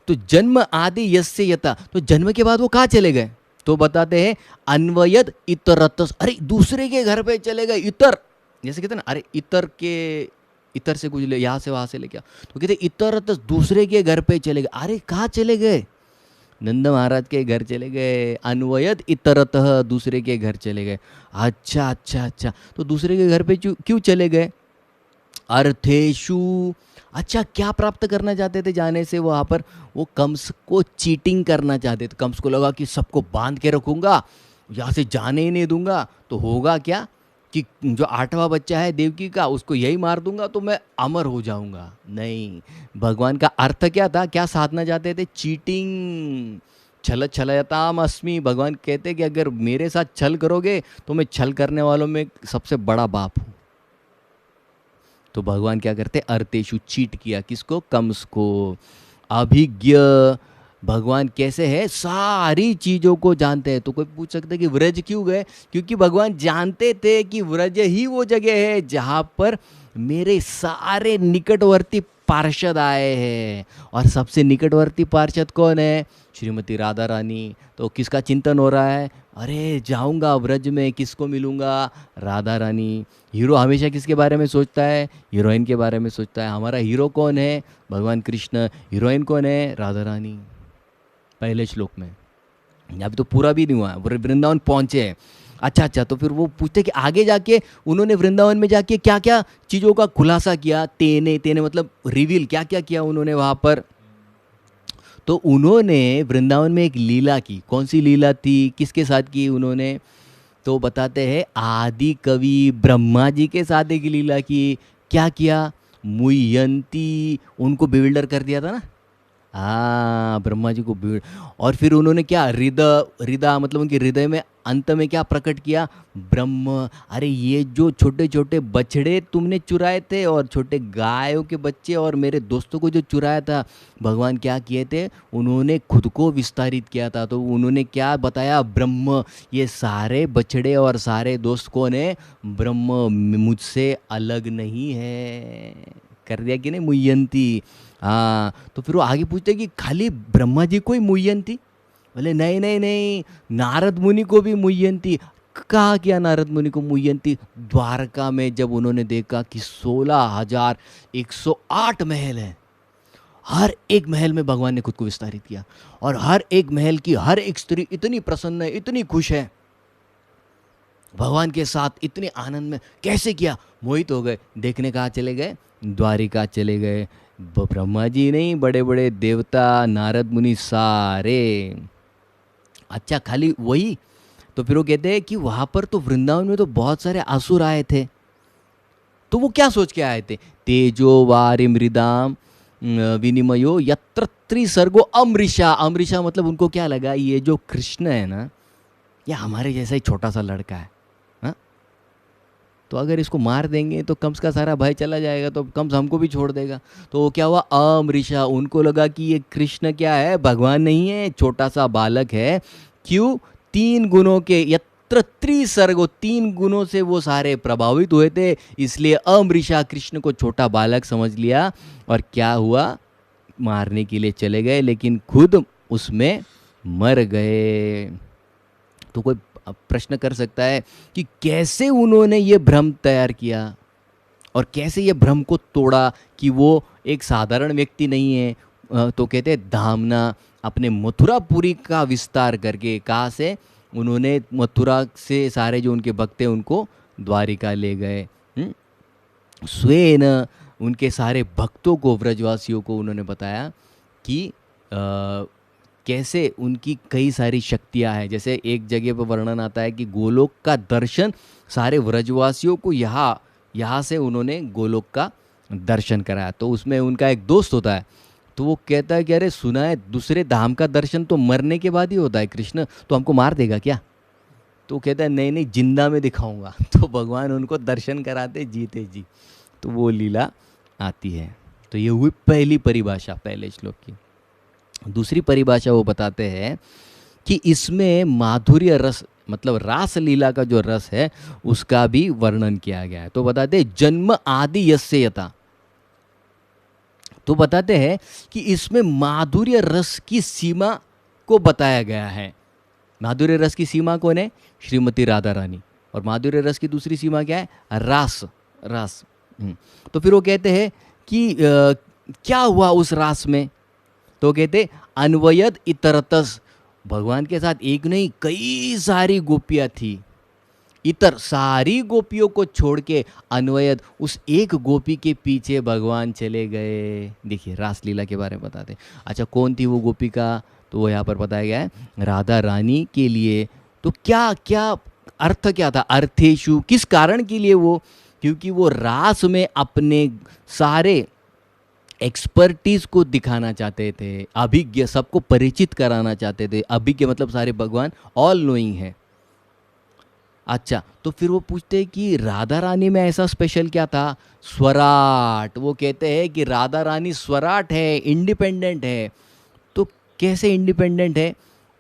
तो जन्म आदि यस्य यथा, तो जन्म के बाद वो कहाँ चले गए? तो बताते हैं अन्वयद इतरत, अरे दूसरे के घर पे चले गए। इतर जैसे कहते हैं ना, अरे इतर से कुछ ले, यहाँ से वहाँ से ले क्या, तो कहते इतरत, दूसरे के घर पे चले गए। अरे कहाँ चले गए? नंद महाराज के घर चले गए। अन्वयद इतरतः, दूसरे के घर चले गए। अच्छा, तो दूसरे के घर पे क्यों चले गए? अर्थेशु, अच्छा क्या प्राप्त करना चाहते थे जाने से वहाँ पर? वो कंस को चीटिंग करना चाहते थे। कंस को लगा कि सबको बांध के रखूंगा, यहाँ से जाने ही नहीं दूंगा, तो होगा क्या कि जो 8वां बच्चा है देवकी का, उसको यही मार दूंगा तो मैं अमर हो जाऊंगा। नहीं, भगवान का अर्थ क्या था, क्या साधना चाहते थे? चीटिंग। छलयताम अस्मि, भगवान कहते कि अगर मेरे साथ छल करोगे तो मैं छल करने वालों में सबसे बड़ा बाप हूँ। तो भगवान क्या करते? अर्थेशु, चीट किया। किसको? कंस को। अभिज्ञ, भगवान कैसे है? सारी चीज़ों को जानते हैं। तो कोई पूछ सकता है कि व्रज क्यों गए? क्योंकि भगवान जानते थे कि व्रज ही वो जगह है जहाँ पर मेरे सारे निकटवर्ती पार्षद आए हैं। और सबसे निकटवर्ती पार्षद कौन है? श्रीमती राधा रानी। तो किसका चिंतन हो रहा है? अरे जाऊंगा व्रज में, किसको मिलूंगा? राधा रानी। हीरो हमेशा किसके बारे में सोचता है? हीरोइन के बारे में सोचता है। हमारा हीरो कौन है? भगवान कृष्ण। हीरोइन कौन है? राधा रानी। पहले श्लोक में। अभी तो पूरा भी नहीं हुआ, वृंदावन पहुंचे हैं। अच्छा, तो फिर वो पूछते कि आगे जाके उन्होंने वृंदावन में जाके क्या क्या चीज़ों का खुलासा किया? तेने मतलब रिवील क्या क्या किया उन्होंने वहाँ पर? तो उन्होंने वृंदावन में एक लीला की। कौन सी लीला थी? किसके साथ की उन्होंने? तो बताते हैं आदि कवि ब्रह्मा जी के साथ एक लीला की। क्या किया? मुह्यंती, उनको बेविल्डर कर दिया था ना, हाँ, ब्रह्मा जी को भीड़। और फिर उन्होंने क्या, हृदय, हृदय मतलब उनके हृदय में अंत में क्या प्रकट किया? ब्रह्म। अरे ये जो छोटे छोटे बछड़े तुमने चुराए थे और छोटे गायों के बच्चे और मेरे दोस्तों को जो चुराया था, भगवान क्या किए थे? उन्होंने खुद को विस्तारित किया था। तो उन्होंने क्या बताया? ब्रह्म। ये सारे बछड़े और सारे दोस्त कौन है? ब्रह्म, मुझसे अलग नहीं है। कर दिया कि नहीं, मुयंती। हाँ, तो फिर वो आगे पूछते कि खाली ब्रह्मा जी को ही मुय्यंती? बोले नहीं नहीं नहीं, नारद मुनि को भी मुय्यंती। कहा क्या नारद मुनि को मुय्यंती? द्वारका में जब उन्होंने देखा कि 16,108 महल हैं, हर एक महल में भगवान ने खुद को विस्तारित किया, और हर एक महल की हर एक स्त्री इतनी प्रसन्न है, इतनी खुश है भगवान के साथ, इतने आनंद में। कैसे किया? मोहित हो गए। देखने कहाँ चले गए? द्वारिका चले गए। ब्रह्मा जी नहीं, बड़े बड़े देवता, नारद मुनि सारे। अच्छा, खाली वही? तो फिर वो कहते हैं कि वहाँ पर तो वृंदावन में तो बहुत सारे असुर आए थे। तो वो क्या सोच के आए थे? तेजो वारि मृदाम विनिमयो यत्र त्रिसर्गो अमृषा। अमृषा मतलब उनको क्या लगा, ये जो कृष्ण है ना, ये हमारे जैसा ही छोटा सा लड़का है, हाँ? तो अगर इसको मार देंगे तो कंस का सारा भय चला जाएगा, तो कंस हमको भी छोड़ देगा। तो वो क्या हुआ? अमृषा। उनको लगा कि ये कृष्ण क्या है, भगवान नहीं है, छोटा सा बालक है। क्यों? 3 गुणों के, यत्र त्रिसर्गो, 3 गुणों से वो सारे प्रभावित हुए थे, इसलिए अमृषा कृष्ण को छोटा बालक समझ लिया। और क्या हुआ? मारने के लिए चले गए, लेकिन खुद उसमें मर गए। तो कोई प्रश्न कर सकता है कि कैसे उन्होंने ये भ्रम तैयार किया और कैसे ये भ्रम को तोड़ा कि वो एक साधारण व्यक्ति नहीं है। तो कहते हैं धामना, अपने मथुरापुरी का विस्तार करके। कहाँ से? उन्होंने मथुरा से सारे जो उनके भक्त थे उनको द्वारिका ले गए। स्वेन, उनके सारे भक्तों को, व्रजवासियों को उन्होंने बताया कि कैसे उनकी कई सारी शक्तियां हैं। जैसे एक जगह पर वर्णन आता है कि गोलोक का दर्शन सारे व्रजवासियों को यहाँ से उन्होंने गोलोक का दर्शन कराया। तो उसमें उनका एक दोस्त होता है, तो वो कहता है कि अरे सुना है दूसरे धाम का दर्शन तो मरने के बाद ही होता है, कृष्ण तो हमको मार देगा क्या? तो कहता है नहीं नहीं, जिंदा में दिखाऊंगा। तो भगवान उनको दर्शन कराते जीते जी। तो वो लीला आती है। तो ये हुई पहली परिभाषा, पहले श्लोक की। दूसरी परिभाषा वो बताते हैं कि इसमें माधुर्य रस, मतलब रास लीला का जो रस है उसका भी वर्णन किया गया है। तो बताते हैं जन्म आदि यस्य यथा। तो बताते हैं कि इसमें माधुर्य रस की सीमा को बताया गया है। माधुर्य रस की सीमा कौन है? श्रीमती राधा रानी। और माधुर्य रस की दूसरी सीमा क्या है? रास, रास। तो फिर वो कहते हैं कि क्या हुआ उस रास में? तो कहते अन्वयद इतरतस, भगवान के साथ एक नहीं कई सारी गोपियां थी। इतर, सारी गोपियों को छोड़ के अन्वयद, उस एक गोपी के पीछे भगवान चले गए। देखिए रासलीला के बारे में बताते। अच्छा, कौन थी वो गोपिका? तो वो यहाँ पर बताया गया है, राधा रानी के लिए। तो क्या क्या अर्थ क्या था? अर्थेशु, किस कारण के लिए वो? क्योंकि वो रास में अपने सारे एक्सपर्टीज को दिखाना चाहते थे, अभिज्ञ, सबको परिचित कराना चाहते थे। अभिज्ञ मतलब सारे भगवान ऑल नोइंग है। अच्छा, तो फिर वो पूछते हैं कि राधा रानी में ऐसा स्पेशल क्या था? स्वराट। वो कहते हैं कि राधा रानी स्वराट है, इंडिपेंडेंट है। तो कैसे इंडिपेंडेंट है?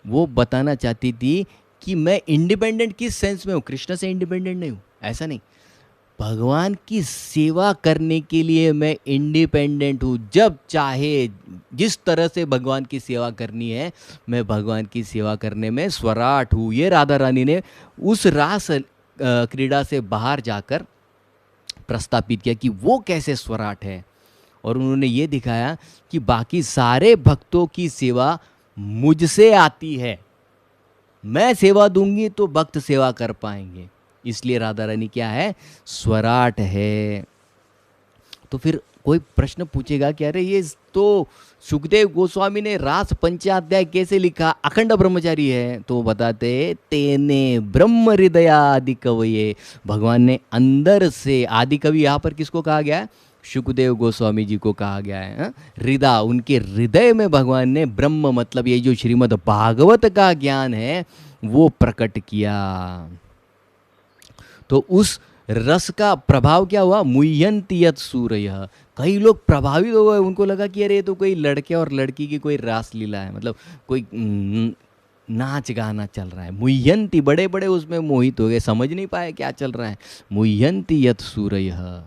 वो बताना चाहती थी कि मैं इंडिपेंडेंट किस सेंस में हूँ, कृष्ण से इंडिपेंडेंट नहीं हूँ, ऐसा नहीं। भगवान की सेवा करने के लिए मैं इंडिपेंडेंट हूँ। जब चाहे जिस तरह से भगवान की सेवा करनी है, मैं भगवान की सेवा करने में स्वराट हूँ। ये राधा रानी ने उस रास क्रीड़ा से बाहर जाकर प्रस्थापित किया कि वो कैसे स्वराट है। और उन्होंने ये दिखाया कि बाकी सारे भक्तों की सेवा मुझसे आती है, मैं सेवा दूंगी तो भक्त सेवा कर पाएंगे। इसलिए राधा रानी क्या है? स्वराट है। तो फिर कोई प्रश्न पूछेगा कि अरे ये तो सुखदेव गोस्वामी ने रास पंचाध्याय कैसे लिखा, अखंड ब्रह्मचारी है? तो बताते तेने ब्रह्म हृदय आदि कवये, भगवान ने अंदर से, आदि कवि यहाँ पर किसको कहा गया है? सुखदेव गोस्वामी जी को कहा गया है। हृदय, उनके हृदय में भगवान ने ब्रह्म मतलब ये जो श्रीमद् भागवत का ज्ञान है वो प्रकट किया। तो उस रस का प्रभाव क्या हुआ, मुह्यन्ति यत् सूरयः। कई लोग प्रभावित हो गए, उनको लगा कि अरे ये तो कोई लड़के और लड़की की कोई रास लीला है, मतलब कोई नाच गाना चल रहा है। मुह्यन्ति, बड़े बड़े उसमें मोहित हो गए, समझ नहीं पाए क्या चल रहा है। मुह्यन्ति यत् सूरयः,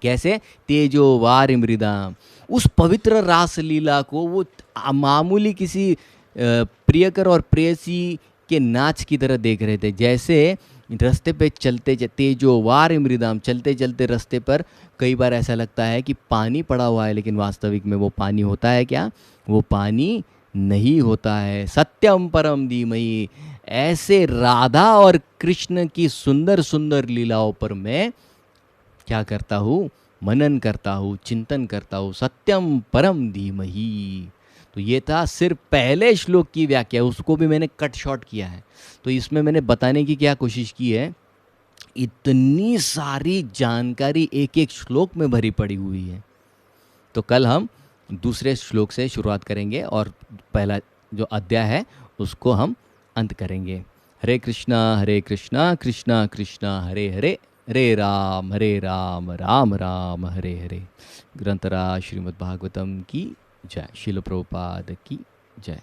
कैसे, तेजो वारि मृदाम। उस पवित्र रास लीला को वो मामूली किसी प्रियकर और प्रेयसी के नाच की तरह देख रहे थे। जैसे रास्ते पे चलते तेजो वारि मृदाम, चलते चलते रास्ते पर कई बार ऐसा लगता है कि पानी पड़ा हुआ है, लेकिन वास्तविक में वो पानी होता है क्या, वो पानी नहीं होता है। सत्यम परम धीमहि। ऐसे राधा और कृष्ण की सुंदर सुंदर लीलाओं पर मैं क्या करता हूँ, मनन करता हूँ, चिंतन करता हूँ। सत्यम परम धीमहि। तो ये था सिर्फ पहले श्लोक की व्याख्या, उसको भी मैंने कट शॉर्ट किया है। तो इसमें मैंने बताने की क्या कोशिश की है, इतनी सारी जानकारी एक एक श्लोक में भरी पड़ी हुई है। तो कल हम दूसरे श्लोक से शुरुआत करेंगे और पहला जो अध्याय है उसको हम अंत करेंगे। हरे कृष्णा कृष्णा कृष्णा हरे हरे, हरे राम राम राम हरे हरे। ग्रंथराज श्रीमद् भागवतम की जय। शिल प्रभुपाद की जय।